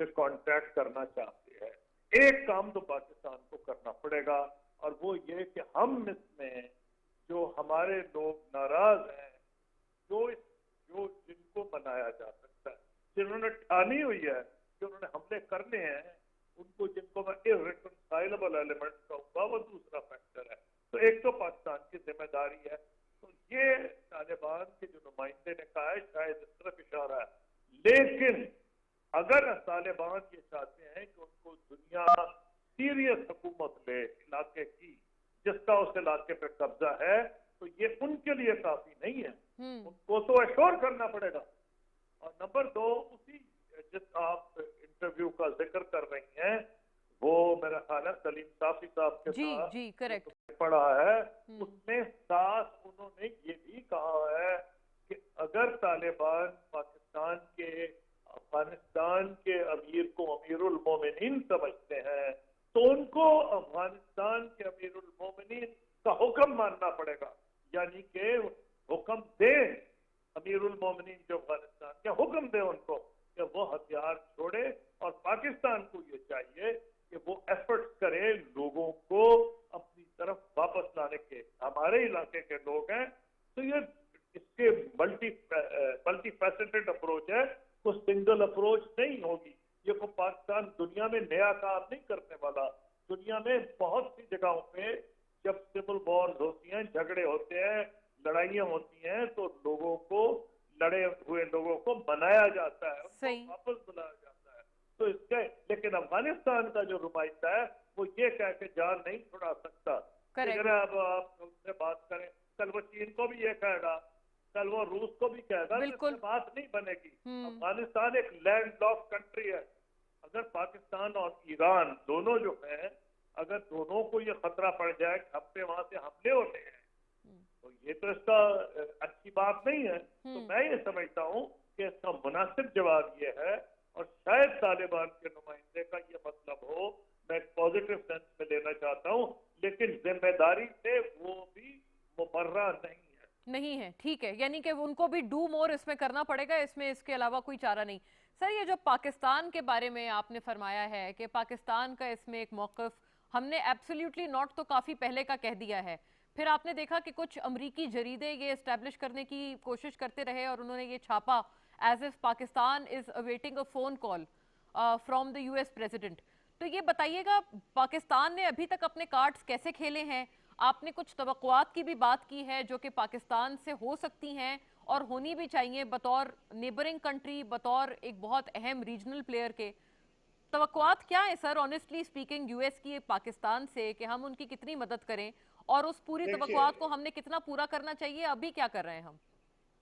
कांटेक्ट करना चाहते हैं। एक काम तो पाकिस्तान को करना पड़ेगा, और वो ये कि हम इसमें जो हमारे लोग नाराज हैं, जो जिनको मनाया जा सकता है, जिन्होंने ठानी हुई है कि उन्होंने हमले करने हैं, उनको जिनको मैं इररिकंसाइलेबल एलिमेंट कहूंगा, वो दूसरा फैक्टर है। तो एक तो पाकिस्तान की जिम्मेदारी है, तो ये तालिबान के जो नुमाइंदे ने कहा है शायद इस तरफ इशारा है, लेकिन अगर तालिबान ये चाहते हैं कि उनको दुनिया सीरियस हुकूमत ले इलाके की जिसका उस इलाके पे कब्जा है, तो ये उनके लिए काफी नहीं है, उनको तो एश्योर करना पड़ेगा। और नंबर दो, उसी जिस आप इंटरव्यू का जिक्र कर रही हैं, वो मेरा ख्याल है सलीम साफी साहब के साथ जी करेक्ट पढ़ा है, उसमें साथ उन्होंने ये भी कहा है कि अगर तालिबान पाकिस्तान के अफगानिस्तान के अमीर को अमीरुल मोमिनीन समझते हैं, तो उनको अफगानिस्तान के अमीरुल मोमिनीन का हुक्म मानना पड़ेगा, यानी कि हुक्म दे अमीरुल मोमिनीन जो अफगानिस्तान के, हुक्म दे उनको कि वो हथियार छोड़े, और पाकिस्तान को ये चाहिए कि वो एफर्ट्स करे लोगों को अपनी तरफ वापस लाने के। हमारे इलाके के लोग हैं, तो ये इसके मल्टी फैसेटेड अप्रोच है, वो सिंगल अप्रोच नहीं होगी। ये को पाकिस्तान दुनिया में नया काम नहीं करने वाला। दुनिया में बहुत सी जगहों पे जब सिविल वॉर्स होती हैं, झगड़े होते हैं, लड़ाइयाँ होती हैं, तो लोगों को, लड़े हुए लोगों को मनाया जाता है, उनको वापस बुलाया जाता है। तो इसके, लेकिन अफगानिस्तान का जो नुमाइंदा है वो ये कह के जान नहीं छुड़ा सकता। अगर अब आप उनसे बात करें, कल वो चीन को भी ये कहेगा, कल वो रूस को भी कहेगा, बिल्कुल बात नहीं बनेगी। अफगानिस्तान एक लैंडलॉक्ड कंट्री है। अगर पाकिस्तान और ईरान दोनों जो हैं, अगर दोनों को ये खतरा पड़ जाए कि हफ्ते वहां से हमले होते हैं, तो ये तो इसका अच्छी बात नहीं है। तो मैं ये समझता हूँ कि इसका मुनासिब जवाब ये है, और शायद तालिबान के नुमाइंदे का ये मतलब हो, मैं पॉजिटिव सेंस में लेना चाहता हूँ, लेकिन जिम्मेदारी से वो भी मुबर्रा नहीं है। ठीक है, यानी कि उनको भी डू मोर इसमें करना पड़ेगा, इसमें इसके अलावा कोई चारा नहीं। सर, ये जो पाकिस्तान के बारे में आपने फरमाया है कि पाकिस्तान का इसमें एक मौक़िफ़ हमने एब्सोल्युटली नॉट तो काफ़ी पहले का कह दिया है, फिर आपने देखा कि कुछ अमरीकी जरीदे ये एस्टैब्लिश करने की कोशिश करते रहे और उन्होंने ये छापा as if Pakistan is awaiting a phone call from the US president. तो ये बताइएगा, पाकिस्तान ने अभी तक अपने कार्ड्स कैसे खेले हैं? आपने कुछ तवक्कुआत की भी बात की है जो कि पाकिस्तान से हो सकती हैं और होनी भी चाहिए बतौर नेबरिंग कंट्री, बतौर एक बहुत अहम रीजनल प्लेयर के। तवक्कुआत क्या है सर, ऑनेस्टली स्पीकिंग, यूएस की पाकिस्तान से, कि हम उनकी कितनी मदद करें और उस पूरी देखिए, तवक्कुआत को हमने कितना पूरा करना चाहिए? अभी क्या कर रहे हैं हम?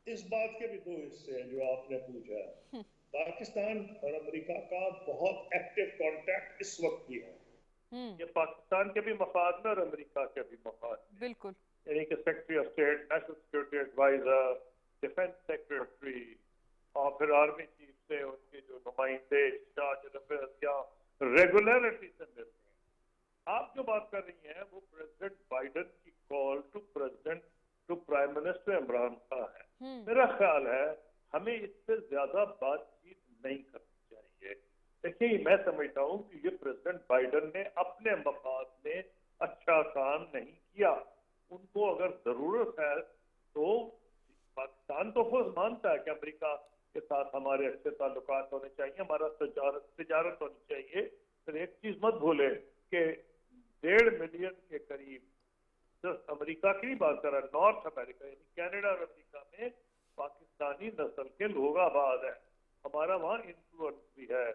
इस बात के भी दो हिस्से हैं जो आपने पूछा। पाकिस्तान और अमेरिका का बहुत एक्टिव कांटेक्ट इस वक्त भी है। ये पाकिस्तान के भी मफाद में और अमेरिका के भी मफाद में, बिल्कुल। यानी कि secretary of state, national security adviser, defence secretary और फिर आर्मी चीफ से उनके जो नुमाइंदे रेगुलरिटी से मिलते हैं। आप जो बात कर रही हैं वो प्रेसिडेंट बाइडेन की call to president to prime minister Imran Khan है। मेरा ख्याल है हमें इससे ज्यादा बातचीत नहीं करनी चाहिए। देखिए, मैं समझता हूँ कि ये प्रेसिडेंट बाइडेन ने अपने मफाद में अच्छा काम नहीं किया। उनको अगर जरूरत है तो पाकिस्तान तो खुद मानता है कि अमेरिका के साथ हमारे अच्छे ताल्लुकात होने चाहिए, हमारा तिजारत होनी चाहिए। फिर एक चीज मत भूले कि 1.5 मिलियन के करीब सिर्फ अमेरिका की बात कर रहा है, नॉर्थ अमेरिका यानी कनाडा और अमेरिका में पाकिस्तानी नस्ल के लोग आबाद है। हमारा वहाँ इन्फ्लुएंस भी है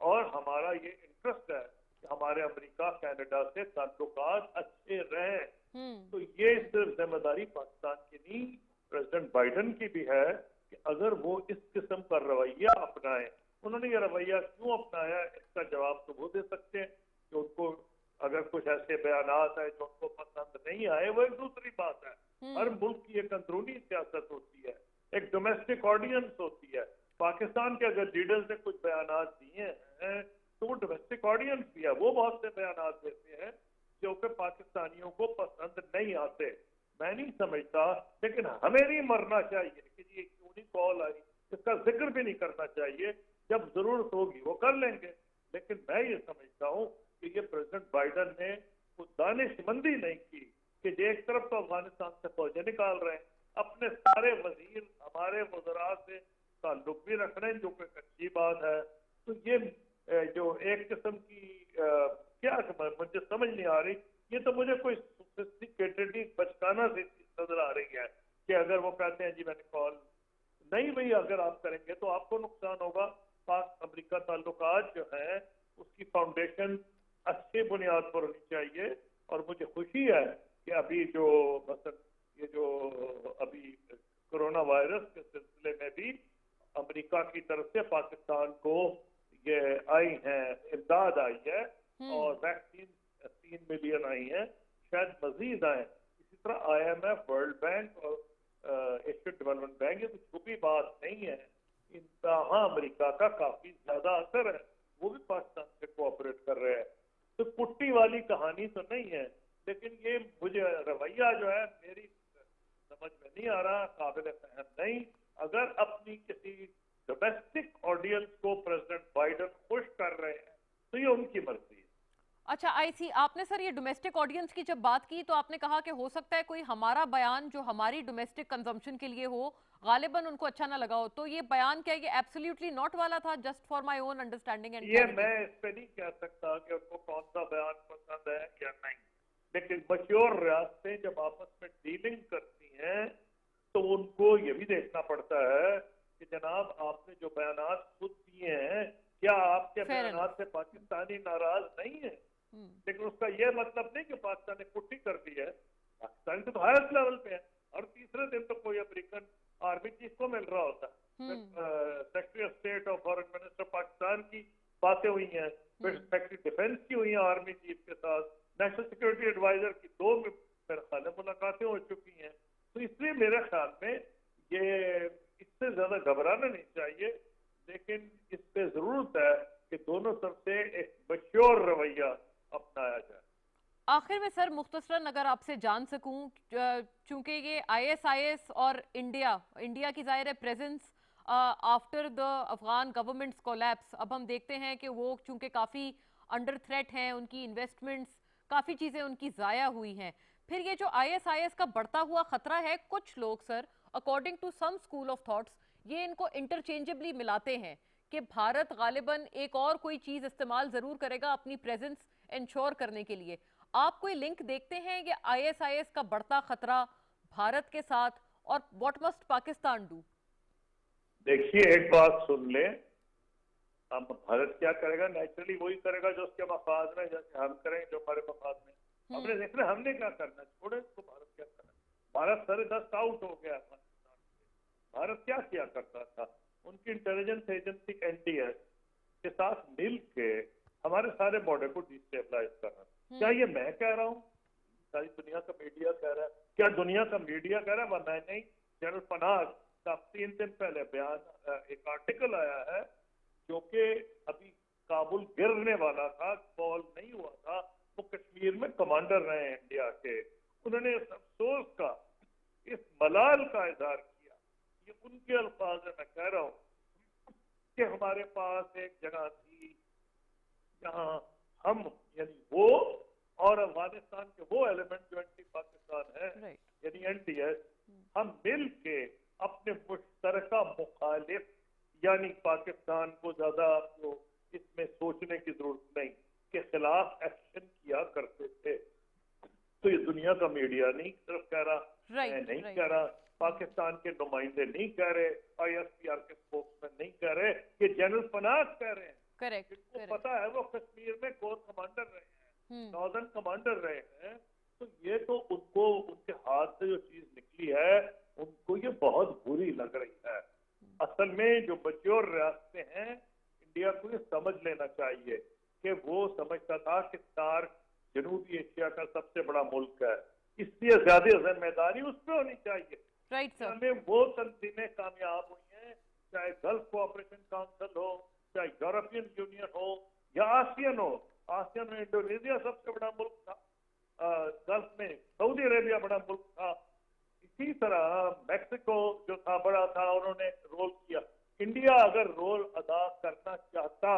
और हमारा ये इंटरेस्ट है कि हमारे अमेरिका कनाडा से ताल्लुकात अच्छे रहें। तो ये सिर्फ जिम्मेदारी पाकिस्तान की नहीं, प्रेसिडेंट बाइडेन की भी है कि अगर वो इस किस्म का रवैया अपनाए। उन्होंने ये रवैया क्यों अपनाया, इसका जवाब तो वो दे सकते हैं कि उनको अगर कुछ ऐसे बयानात है जो उनको पसंद नहीं आए, वो एक दूसरी बात है। हर मुल्क की एक अंदरूनी सियासत होती है, एक डोमेस्टिक ऑडियंस होती है। पाकिस्तान के अगर लीडर्स ने कुछ बयानात दिए हैं तो वो डोमेस्टिक ऑडियंस भी है, वो बहुत से बयानात देते हैं जो कि पाकिस्तानियों को पसंद नहीं आते। मैं नहीं समझता, लेकिन हमें नहीं मरना चाहिए कि ये क्यों नहीं कॉल आई, इसका जिक्र भी नहीं करना चाहिए। जब जरूरत होगी वो कर लेंगे। लेकिन मैं ये समझता हूँ कि ये प्रेसिडेंट बाइडेन ने कुछ दानिशमंदी नहीं की कि जो एक तरफ तो अफगानिस्तान से फौजें निकाल रहे हैं, अपने सारे वजीर हमारे वज़रा से ताल्लुक भी रख रहे हैं, जो कि अच्छी बात है। तो ये जो एक किस्म की क्या मुझे समझ नहीं आ रही, ये तो मुझे कोई सोफिस्टिकेटेड बचकाना सी नजर आ रही है कि अगर वो कहते हैं जी मैंने कॉल नहीं, भाई अगर आप करेंगे तो आपको नुकसान होगा। पाक अमेरिका ताल्लुकात जो है उसकी फाउंडेशन अच्छी बुनियाद पर होनी चाहिए। और मुझे खुशी है कि अभी जो मतलब ये जो अभी कोरोना वायरस के सिलसिले में भी अमेरिका की तरफ से पाकिस्तान को ये आई है, इमदाद आई है और वैक्सीन 3 मिलियन आई है, शायद मजीद आए। इसी तरह IMF, वर्ल्ड बैंक और एशियन डेवलपमेंट बैंक, ये तो छुपी बात नहीं है। इनका हाँ अमेरिका का काफी ज्यादा असर है, वो भी पाकिस्तान से कोऑपरेट कर रहे हैं। तो पुट्टी वाली कहानी तो नहीं है, लेकिन ये मुझे रवैया जो है मेरी समझ में नहीं आ रहा, काबिल फहम नहीं। अगर अपनी किसी डोमेस्टिक ऑडियंस को प्रेसिडेंट बाइडेन खुश कर रहे हैं तो ये उनकी मर्जी है। अच्छा, आईसी, आपने सर ये डोमेस्टिक ऑडियंस की जब बात की तो आपने कहा कि हो सकता है कोई हमारा बयान जो हमारी डोमेस्टिक कंजम्पशन के लिए हो गालिबन उनको अच्छा ना लगा हो। तो ये बयान क्या, ये एब्सोल्युटली नॉट वाला था, just for my own understanding and ये मैं इस पे नहीं कह सकता कि उनको कौन सा बयान पसंद है या नहीं, लेकिन मच्योर रियासतें जब आपस में डीलिंग करती हैं तो उनको ये भी देखना पड़ता है कि जनाब आपने जो बयानात खुद दिए हैं, क्या आपके बयानात से पाकिस्तानी नाराज नहीं है? लेकिन उसका यह मतलब नहीं कि पाकिस्तान ने पुट्टी कर दी है। पाकिस्तान तो हाईएस्ट लेवल पे है, और तीसरे दिन तो कोई अमेरिकन आर्मी चीफ को मिल रहा होता है, सेक्रेटरी ऑफ स्टेट और फॉरेन मिनिस्टर पाकिस्तान की बातें हुई हैं, फिर सेक्रेटरी डिफेंस की हुई हैं आर्मी चीफ के साथ, नेशनल सिक्योरिटी एडवाइजर की 2 मेरे ख्याल में मुलाकातें हो चुकी हैं। तो इसलिए मेरे ख्याल में ये इससे ज्यादा घबराना नहीं चाहिए, लेकिन इस पे जरूरत है कि दोनों तरफ से एक मच्योर रवैया अपनाया जाए। आखिर में सर मुख्तसरन अगर आपसे जान सकूं, चूंकि ये ISIS और इंडिया की जाहिर है presence after the Afghan governments collapse, अब हम देखते हैं कि वो चूंकि काफ़ी अंडर थ्रेट हैं, उनकी इन्वेस्टमेंट्स काफ़ी चीज़ें उनकी ज़ाया हुई हैं। फिर ये जो ISIS का बढ़ता हुआ खतरा है, कुछ लोग sir according to some school of thoughts ये इनको इंटरचेंजेबली मिलाते हैं कि भारत गालिबन एक और कोई चीज इस्तेमाल जरूर करेगा अपनी प्रेजेंस इंश्योर करने के लिए। आप कोई लिंक देखते हैं कि आईएसआईएस का बढ़ता खतरा भारत के साथ, और व्हाट मस्ट पाकिस्तान डू? देखिए, एक बात सुन ले, अब भारत क्या करेगा? नेचुरली वही करेगा जो उसके मफाद में, जैसे हम करेंगे जो हमारे मफाद में। हमने देखना हमने क्या करना, छोड़े इसको, भारत क्या करना। भारत सरे 10 आउट हो गया पाकिस्तान से। भारत क्या किया करता था? उनकी इंटेलिजेंस एजेंसी एनटीएस के साथ मिल के हमारे सारे बॉर्डर को डिस्टेबलाइज करना। क्या ये मैं कह रहा हूँ? सारी दुनिया का मीडिया कह रहा है। क्या दुनिया का मीडिया कह रहा है? मैं नहीं। जनरल पनाग का 3 दिन पहले बयान, एक आर्टिकल आया है, जो कि अभी काबुल गिरने वाला था, फॉल नहीं हुआ था, वो कश्मीर में कमांडर रहे हैं इंडिया के। उन्होंने इस अफसोस का, इस मलाल का इजहार किया। ये उनके अल्फाज में मैं कह रहा हूँ कि हमारे पास एक जगह थी जहां हम, यानी वो और अफगानिस्तान के वो एलिमेंट जो एंटी पाकिस्तान है, यानी एनटीएस, हम मिल के अपने मुश्तरका मुखालिफ, यानी पाकिस्तान को ज्यादा आपको इसमें सोचने की जरूरत नहीं, के खिलाफ एक्शन किया करते थे। तो ये दुनिया का मीडिया नहीं सिर्फ कह रहा, मैं नहीं कह रहा, पाकिस्तान के नुमाइंदे नहीं कह रहे, आईएसपीआर के स्पोक्समैन नहीं कह रहे, ये जनरल पनाग कह रहे हैं। करेक्ट, इनको पता है, वो कश्मीर में कोर कमांडर रहे हैं, नॉर्दर्न कमांडर रहे हैं। तो ये तो उनको, उनके हाथ से जो चीज निकली है, उनको ये बहुत बुरी लग रही है। असल में जो मैच्योर रियासतें हैं, इंडिया को ये समझ लेना चाहिए कि वो समझता था कि सार्क जनूबी एशिया का सबसे बड़ा मुल्क है, इसलिए ज्यादा जिम्मेदारी उस पर होनी चाहिए। Right sir. हमें वो तंजीमें कामयाब हुई हैं, चाहे गल्फ कोऑपरेशन काउंसिल हो, चाहे यूरोपियन यूनियन हो या आसियन हो। आसियन में इंडोनेशिया सबसे बड़ा मुल्क था, गल्फ में सऊदी अरेबिया बड़ा मुल्क था, इसी तरह मैक्सिको जो था बड़ा था, उन्होंने रोल किया। इंडिया अगर रोल अदा करना चाहता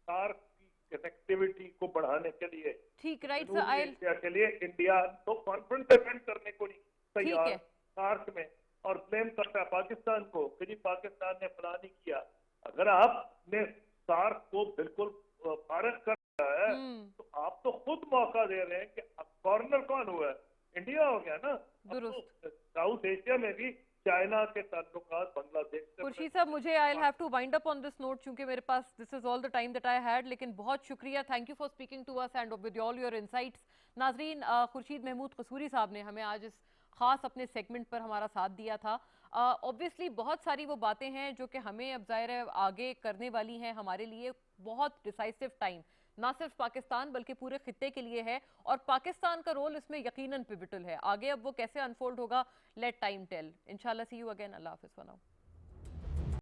सार्क की कनेक्टिविटी को बढ़ाने के लिए, ठीक, राइट जनूबी सर, एशिया के लिए, इंडिया तो कॉन्फ्रेंस अटेंड करने को नहीं तैयार सार्क में, और ब्लेम करता है पाकिस्तान को कि जी पाकिस्तान ने फला नहीं किया। अगर आपने सार्क को बिल्कुल फारग कर रहा है, तो आप तो खुद मौका दे रहे हैं कि कॉर्नर कौन हुआ है? इंडिया हो गया ना। तो साउथ एशिया में भी चाइना के ताल्लुकात बांग्लादेश से। खुर्शीद साहब, मुझे I will have to wind up on this note, क्योंकि मेरे पास this is all the time that I had. लेकिन बहुत शुक्रिया, thank you for speaking to us and with all your insights. नाजरीन, खुर्शीद महमूद कसूरी साहब ने हमें आज इस खास अपने सेगमेंट पर हमारा साथ दिया था। ऑब्वियसली बहुत सारी वो बातें हैं जो कि हमें अब जाहिर है आगे करने वाली हैं, हमारे लिए बहुत डिसाइसिव टाइम ना सिर्फ पाकिस्तान बल्कि पूरे खित्ते के लिए है, और पाकिस्तान का रोल इसमें यकीनन पिवटल है। आगे अब वो कैसे अनफोल्ड होगा, लेट टाइम टेल। इंशाल्लाह सी यू अगेन। अल्लाह हाफिज़ फॉर नाउ।